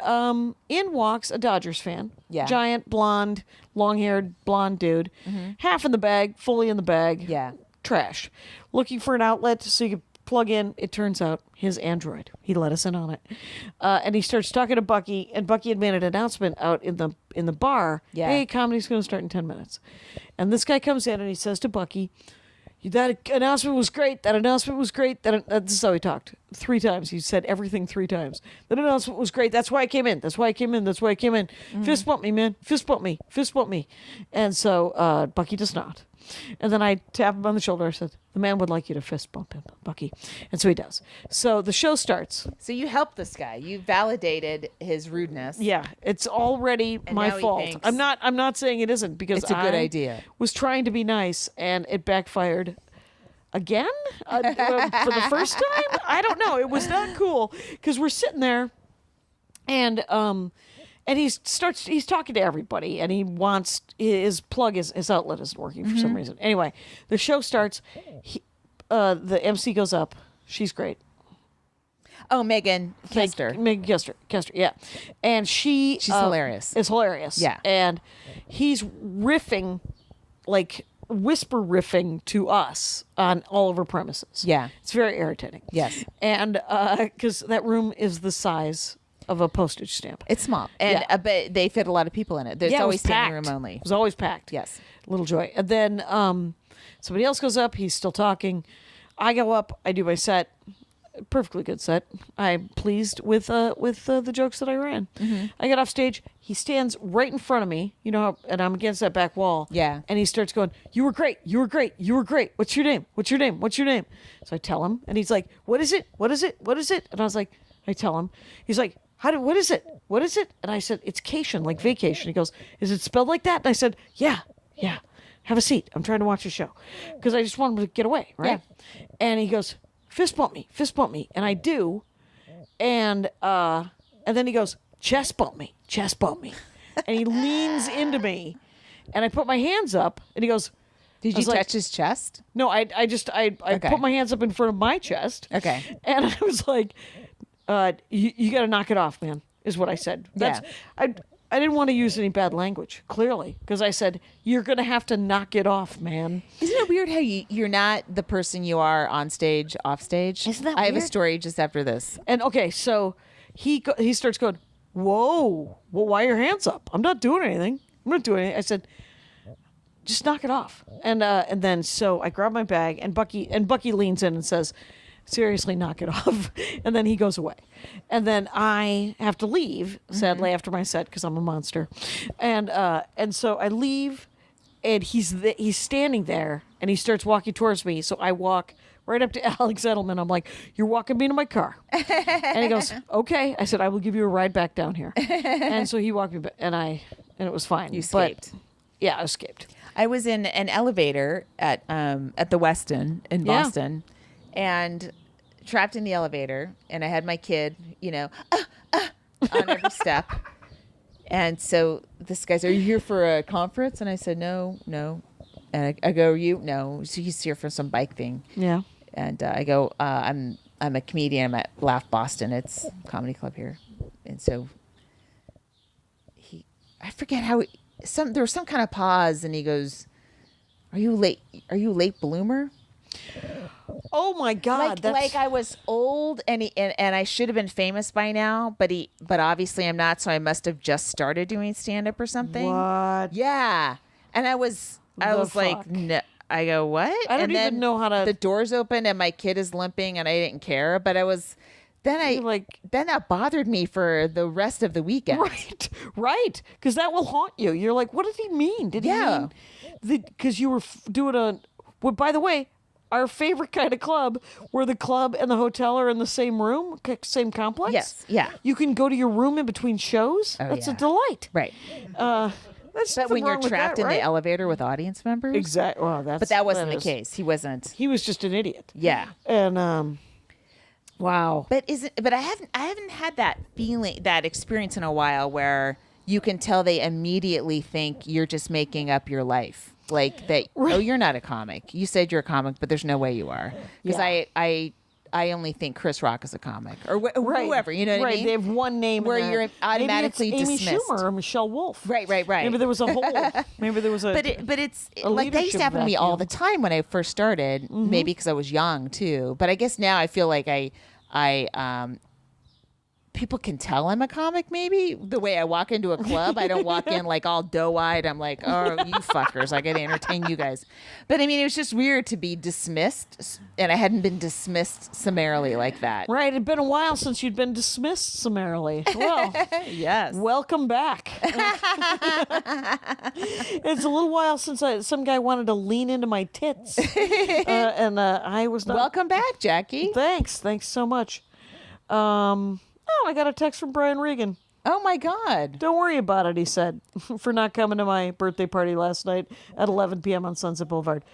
in walks a Dodgers fan. Yeah. Giant, blonde, long-haired, blonde dude. Half in the bag, fully in the bag. Yeah. Trash. Looking for an outlet so you could plug in. It turns out his Android. He let us in on it. And he starts talking to Bucky, and Bucky had made an announcement out in the bar. Yeah. Hey, comedy's going to start in 10 minutes. And this guy comes in, and he says to Bucky, that announcement was great. That announcement was great. This is how he talked 3 times. He said everything 3 times. That announcement was great. That's why I came in. That's why I came in. That's why I came in. Fist bump me, man. Fist bump me. Fist bump me. And so Bucky does not. And then I tap him on the shoulder. I said, the man would like you to fist bump him, Bucky. And so he does. So the show starts. so you helped this guy. You validated his rudeness. Yeah, it's already my now he fault. thinks- I'm not saying it isn't because It's a good I idea. was trying to be nice and it backfired again for the first time. I don't know. It was not cool because we're sitting there and he's talking to everybody and he wants his outlet isn't working for some reason. Anyway, the show starts. The MC goes up. She's great. Oh, Megan Kester. Meg Kester, yeah. And she's hilarious. Is hilarious. Yeah. And he's riffing, like whisper riffing to us on all of her premises. Yeah. It's very irritating. Yes. And because that room is the size of a postage stamp. It's small, and Yeah. but they fit a lot of people in it. There's Yeah, it always was standing packed. room only. It was always packed. Yes. Little Joy. And then somebody else goes up. He's still talking. I go up. I do my set. Perfectly good set. I'm pleased with the jokes that I ran. I get off stage. He stands right in front of me, and I'm against that back wall. Yeah. And he starts going, "You were great. You were great. You were great. What's your name? What's your name? What's your name?" So I tell him, and he's like, "What is it? What is it? What is it?" And I was like, I tell him. He's like, what is it? What is it? And I said, "It's cation, like vacation." He goes, "Is it spelled like that?" And I said, Yeah. Have a seat. I'm trying to watch the show because I just want him to get away, right? Yeah. And he goes, fist bump me, and I do, and then he goes, chest bump me, and he leans into me, and I put my hands up, and he goes, Did I you was like- touch his chest? no, I put my hands up in front of my chest, Okay. and I was like, you got to knock it off, man, is what I said. That's Yeah. I didn't want to use any bad language, clearly, because I said, you're going to have to knock it off, man. Isn't it weird how you're not the person you are on stage, off stage? Isn't that I have a weird? story just after this. And okay, so he starts going, whoa, well, why are your hands up? I'm not doing anything. I'm not doing anything. I said, just knock it off. And then so I grab my bag, and Bucky leans in and says, seriously, knock it off. And then he goes away. And then I have to leave, sadly, after my set, because I'm a monster. And so I leave, and he's standing there, and he starts walking towards me. So I walk right up to Alex Edelman. I'm like, you're walking me to my car. And he goes, okay. I said, I will give you a ride back down here. And so he walked me back, and it was fine. You escaped. But, yeah, I escaped. I was in an elevator at the Westin in Boston, and trapped in the elevator, and I had my kid, on every step. And so this guy's, are you here for a conference? And I said, no. And I go, you? No. So he's here for some bike thing. Yeah. And I go, I'm a comedian. I'm at Laugh Boston. It's a comedy club here. And so I forget how there was some kind of pause, and he goes, are you a late bloomer? Oh my God! Like I was old, and I should have been famous by now, but obviously I'm not, so I must have just started doing stand up or something. What? Yeah, and I was like, no. I go, what? I don't even know how to. The doors opened, and my kid is limping, and I didn't care, but I was. Then that bothered me for the rest of the weekend. Right, because that will haunt you. You're like, what did he mean? Did he mean because you were doing a? Well, by the way, our favorite kind of club, where the club and the hotel are in the same room, same complex. Yes, yeah. You can go to your room in between shows. Oh, That's a delight. Right. But when you're trapped in the elevator with audience members. Exactly. Well, but that wasn't the case. He wasn't. He was just an idiot. Yeah. And wow. But I haven't had that feeling, that experience in a while, where you can tell they immediately think you're just making up your life. Like that, oh, you're not a comic. You said you're a comic, but there's no way you are. Because I only think Chris Rock is a comic, or whoever. You know what I mean? They have one name where you're automatically maybe it's dismissed. Amy Schumer or Michelle Wolf. Right. Maybe there was a whole. Maybe there was a. But it's like that used to happen to me all the time when I first started. Mm-hmm. Maybe because I was young too. But I guess now I feel like I people can tell I'm a comic, maybe. The way I walk into a club, I don't walk in like all doe-eyed. I'm like, oh, you fuckers, I got to entertain you guys. But I mean, it was just weird to be dismissed, and I hadn't been dismissed summarily like that. Right. It'd been a while since you'd been dismissed summarily. Well, yes. Welcome back. It's a little while since some guy wanted to lean into my tits. And I was not. Welcome back, Jackie. Thanks so much. I got a text from Brian Regan. Oh my God. Don't worry about it, he said, for not coming to my birthday party last night at 11 p.m. on Sunset Boulevard.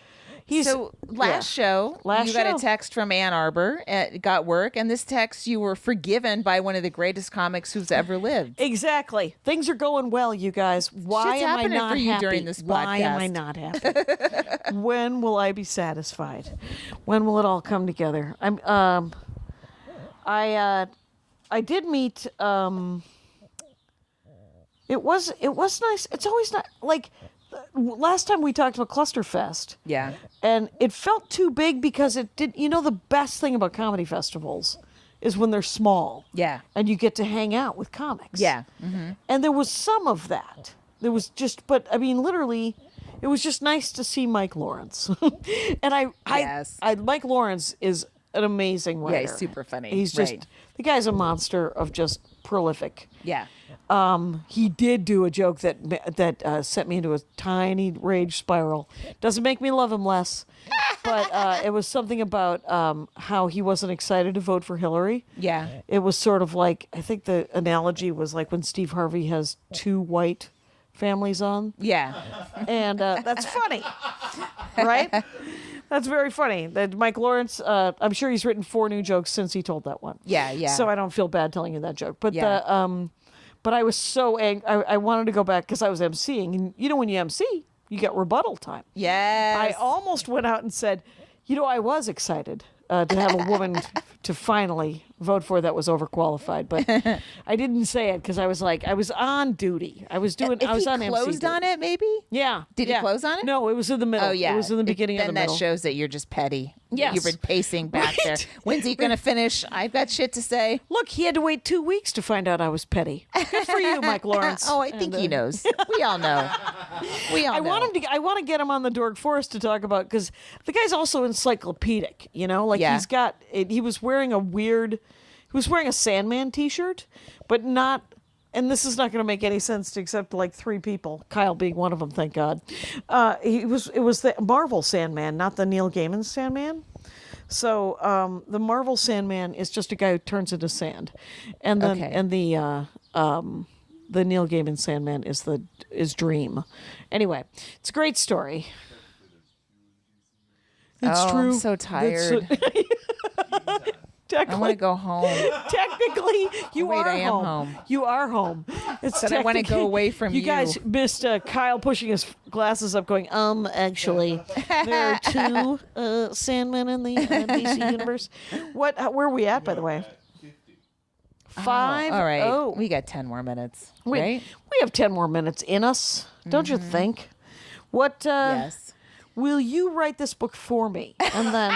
Last show, you got a text from Ann Arbor, got work, and this text, you were forgiven by one of the greatest comics who's ever lived. Exactly. Things are going well, you guys. Why am I not happy during this podcast? Why am I not happy? When will I be satisfied? When will it all come together? I did meet. It was nice. It's always not like last time we talked about Clusterfest. Yeah, and it felt too big because it did. You know, the best thing about comedy festivals is when they're small. Yeah, and you get to hang out with comics. Yeah, mm-hmm. And there was some of that. There was just, but I mean, literally, it was just nice to see Mike Lawrence. And Mike Lawrence is an amazing writer. Yeah, he's super funny. He's just the guy's a monster of just prolific. Yeah. He did do a joke that sent me into a tiny rage spiral. Doesn't make me love him less, but it was something about how he wasn't excited to vote for Hillary. Yeah. It was sort of like, I think the analogy was like when Steve Harvey has two white families on. Yeah. And that's funny, right? That's very funny. That Mike Lawrence, I'm sure he's written 4 new jokes since he told that one. Yeah, yeah. So I don't feel bad telling you that joke. But but I was so angry. I wanted to go back because I was emceeing. And you know, when you MC, you get rebuttal time. Yes. I almost went out and said, you know, I was excited to have a woman to finally vote for that was overqualified. But I didn't say it because I was like, I was on duty. I was on MC closed duty. on it, maybe? Yeah. Did he close on it? No, it was in the middle. Oh, yeah. It was in the beginning of the middle. Then that shows that you're just petty. Yes. You've been pacing back there. Right. When's he going to finish? I've got shit to say. Look, he had to wait 2 weeks to find out I was petty. Good for you, Mike Lawrence. I think he knows. We all know. I want to get him on the Dork Forest to talk about, because the guy's also encyclopedic, like he was wearing a Sandman t-shirt, but not, and this is not going to make any sense to except like 3 people, Kyle being one of them, thank God. It was the Marvel Sandman, not the Neil Gaiman Sandman. So the Marvel Sandman is just a guy who turns into sand, and then the Neil Gaiman Sandman is Dream. Anyway, it's a great story. It's true. I'm so tired. I want to go home. Technically, you are I am home. home. You are home. But I want to go away from you. You guys missed Kyle pushing his glasses up, going, actually, there are 2 Sandmen in the DC universe. Where are we at, by the way? 5. All right. Oh. We got 10 more minutes. We Right? have 10 more minutes in us, don't you think? What? Yes. Will you write this book for me, and then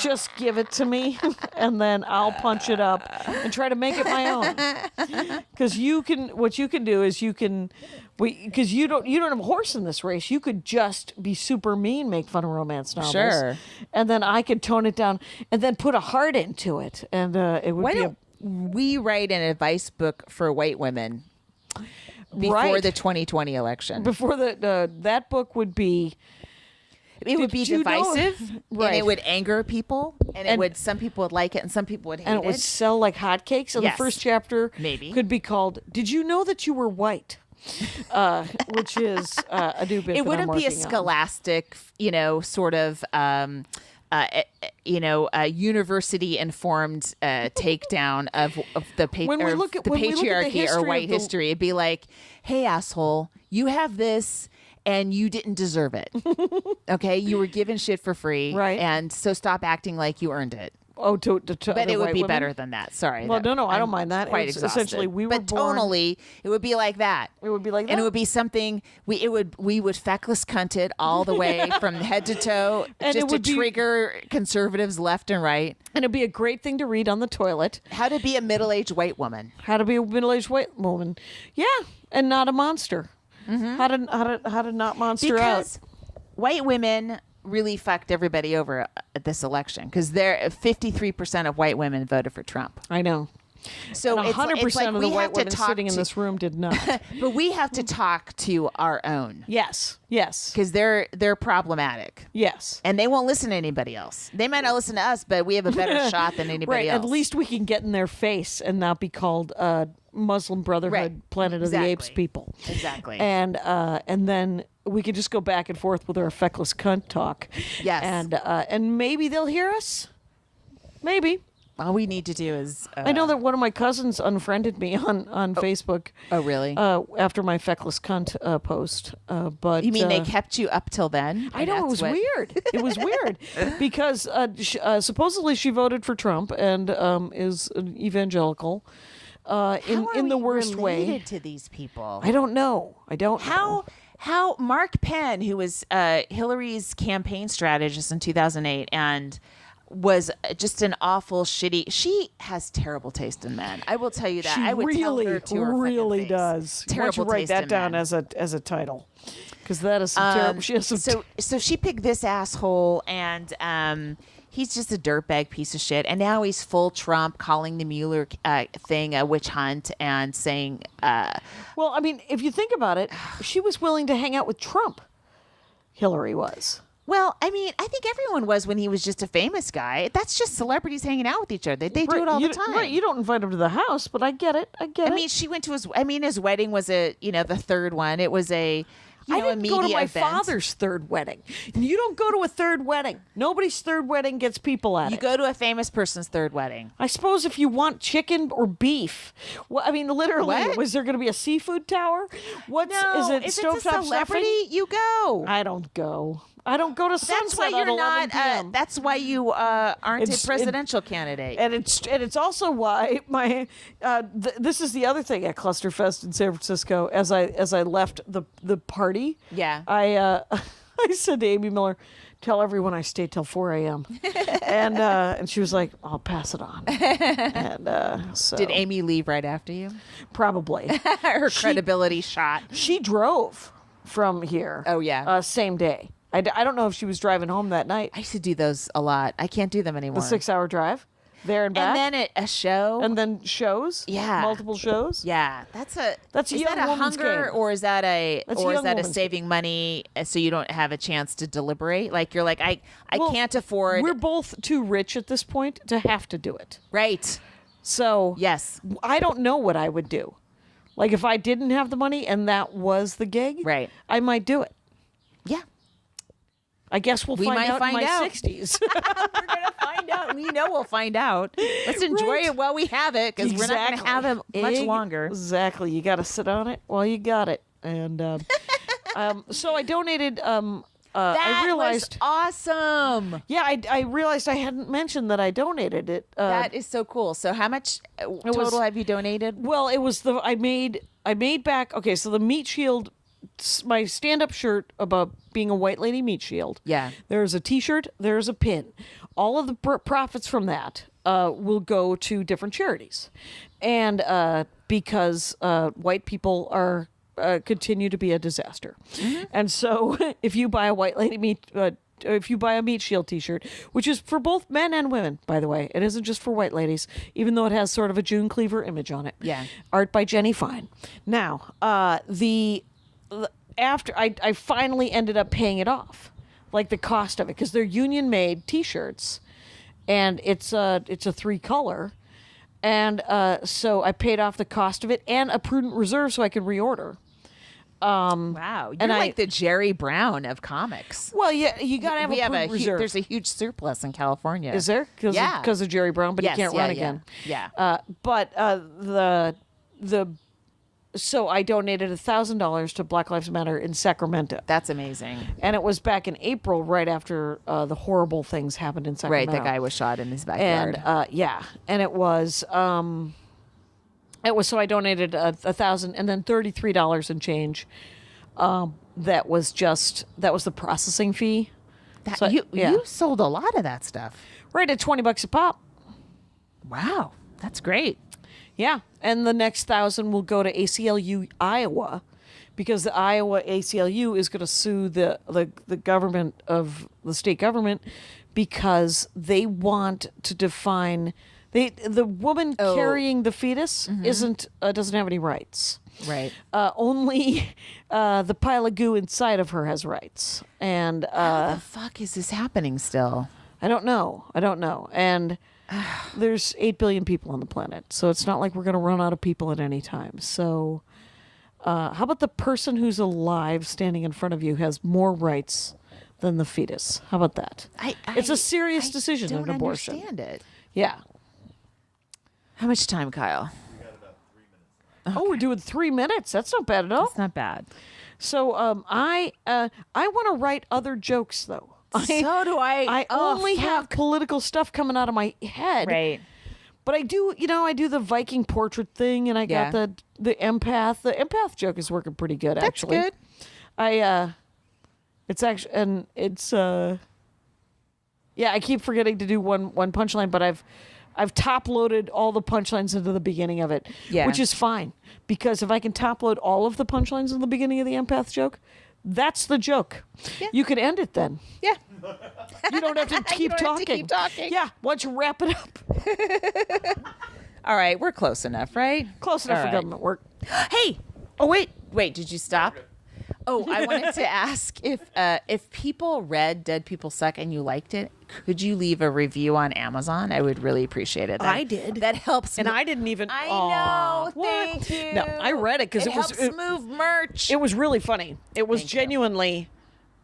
just give it to me, and then I'll punch it up and try to make it my own? Because what you can do is because you don't have a horse in this race. You could just be super mean, make fun of romance novels, Sure. and then I could tone it down and then put a heart into it, and it would Why be don't we write an advice book for white women before the 2020 election? Before that book would be. It would be divisive, right? And it would anger people, and some people would like it, and some people would hate it. And it would sell like hotcakes. And Yes. the first chapter Maybe. could be called "Did you know that you were white?" Which is a new bit. It wouldn't be a scholastic, sort of. A university-informed takedown of the patriarchy or white history. It'd be like, "Hey, asshole, you have this, and you didn't deserve it. Okay, you were given shit for free, right? And so stop acting like you earned it." Oh, to but it would be women? better than that. Sorry. Well, no, I don't mind that. Quite It's exhausted. essentially, we were but born. tonally, it would be like that. It would be like that, and it would be something we would feckless cunt it all the way from head to toe, And just it to would be- trigger conservatives left and right. And it'd be a great thing to read on the toilet. How to be a middle-aged white woman. How to be a middle-aged white woman. Yeah, and not a monster. Mm-hmm. How to not monster out. Because white women really fucked everybody over at this election, because 53% of white women voted for Trump. I know. So and 100% of the white women sitting in to, this room did not. But we have to talk to our own. Yes. Because they're problematic. Yes. And they won't listen to anybody else. They might not listen to us, but we have a better shot than anybody else. At least we can get in their face and not be called Muslim Brotherhood, Planet of the Apes people. Exactly. And then we could just go back and forth with our feckless cunt talk. Yes. And maybe they'll hear us. Maybe. All we need to do is... I know that one of my cousins unfriended me on Facebook. Oh, really? After my feckless cunt post. But you mean they kept you up till then? I know, it was weird. It was weird. Because supposedly she voted for Trump and is an evangelical. In the worst way. Related to these people? I don't know. How Mark Penn, who was Hillary's campaign strategist in 2008 and was just an awful shitty. She has terrible taste in men. I will tell you that. She I would really, tell her to her really face. does. Terrible Why don't you write taste that in down men. as a title? Because that is some terrible. She has some. So she picked this asshole, and he's just a dirtbag piece of shit. And now he's full Trump, calling the Mueller thing a witch hunt and saying. Well, I mean, if you think about it, she was willing to hang out with Trump. Hillary was. Well, I mean, I think everyone was when he was just a famous guy. That's just celebrities hanging out with each other. They do it all the time. Right, you don't invite him to the house, but I get it. I mean, she went to his. I mean, his wedding was the third one. It was a. I didn't go to my event. father's third wedding. You don't go to a third wedding. Nobody's third wedding gets people at it. You go to a famous person's third wedding. I suppose if you want chicken or beef. Well, I mean, literally, What? was there going to be a seafood tower? Is it if stovetop it's a celebrity, stuffing? you go. I don't go. I don't go to sunset That's why at you're 11 not. p.m. That's why you aren't It's- a presidential candidate. And it's also why my this is the other thing at Clusterfest in San Francisco. As I left the party, Yeah. I I said to Amy Miller, "Tell everyone I stayed till 4 a.m." and she was like, "I'll pass it on." And so Did Amy leave right after you? probably Her credibility shot. she drove from here. Oh, yeah. Same day. I don't know if she was driving home that night. I used to do those a lot. I can't do them anymore. The 6-hour drive, there and back, and then a show. and then shows. Yeah. multiple shows. yeah, that's a That's a is young that a woman's hunger game. or is that a That's a or is young that a woman's saving money so you don't have a chance to deliberate? Like you're like I Well, can't afford. We're both too rich at this point to have to do it. Right. So Yes. I don't know what I would do. Like if I didn't have the money and that was the gig, Right. I might do it. Yeah. I guess we might out find in my out. 60s. We're gonna find out. We know we'll find out. Let's enjoy Right. it while we have it because we're not gonna have it much longer. Exactly. You got to sit on it while you got it. And so I donated. That I realized. was awesome. Yeah, I realized I hadn't mentioned that I donated it. That is so cool. So how much total have you donated? Well, it was I made back. Okay, so the meat shield, my stand-up shirt about being a white lady meat shield. Yeah. There's a T-shirt. There's a pin. All of the profits from that will go to different charities, and because white people are continue to be a disaster, and so if you buy a white lady meat. If you buy a Meat Shield T-shirt, which is for both men and women, by the way, it isn't just for white ladies, even though it has sort of a June Cleaver image on it. Yeah. Art by Jenny Fine. Now, after I finally ended up paying it off, like the cost of it, because they're union made T-shirts, and it's a 3-color, and so I paid off the cost of it and a prudent reserve so I could reorder. Wow, you're and like the Jerry Brown of comics. Well, yeah, you gotta have We a have prudent reserve. there's a huge surplus in California. Is there? Yeah. Because of Jerry Brown, but Yes, he can't yeah, run yeah. again. Yeah. But so I donated $1,000 to Black Lives Matter in Sacramento. That's amazing. And it was back in April, right after the horrible things happened in Right, Sacramento. the guy was shot in his backyard. And and it was so I donated $1,000 and then $33 and change. That was the processing fee. So, you yeah. sold a lot of that stuff. Right at $20 a pop. Wow, that's great. Yeah, and the next 1,000 will go to ACLU Iowa, because the Iowa ACLU is going to sue the government of the state government because they want to define the woman carrying the fetus doesn't have any rights. Right. Only the pile of goo inside of her has rights, and How the fuck is this happening still? I don't know. And there's 8 billion people on the planet, so it's not like we're going to run out of people at any time. So how about the person who's alive standing in front of you has more rights than the fetus? How about that? It's a serious decision in abortion. I don't understand it. Yeah. How much time, Kyle? Oh, we're doing 3 minutes. That's not bad at all. It's not bad. So I want to write other jokes, though. So do I. I only have political stuff coming out of my head. Right. But I do the Viking portrait thing, and I got the empath. The empath joke is working pretty good, actually. That's good. It's actually, and it's, I keep forgetting to do one punchline, but I've top loaded all the punchlines into the beginning of it, which is fine, because if I can top load all of the punchlines in the beginning of the empath joke, that's the joke. Yeah. You could end it then. Yeah. You don't have to keep talking. Yeah. Why don't you wrap it up? All right, we're close enough, right? Close enough All for right. government work. Hey. Oh wait. Did you stop? Oh, I wanted to ask if people read Dead People Suck and you liked it, could you leave a review on Amazon? I would really appreciate it. I did. That helps. And I didn't even. I Aw, know. what? Thank you. No, I read it because it was. helps move merch. It was really funny. It was Thank you. genuinely.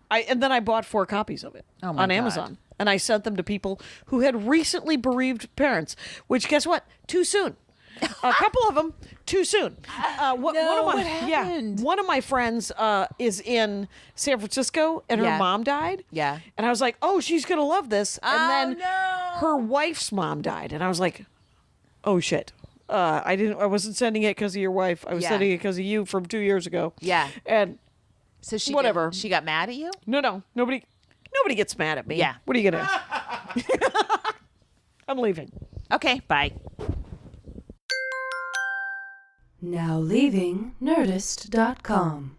And then I bought 4 copies of it Oh my on God. Amazon, and I sent them to people who had recently bereaved parents. Which, guess what? Too soon. A couple of them too soon. What happened? One of my friends is in San Francisco, and her mom died. Yeah. And I was like, oh, she's gonna love this. And then no. her wife's mom died, and I was like, oh shit. I wasn't sending it because of your wife. I was sending it because of you from 2 years ago. Yeah. And so whatever. She got mad at you? No. Nobody gets mad at me. Yeah. What are you gonna? I'm leaving. Okay. Bye. Now leaving Nerdist.com.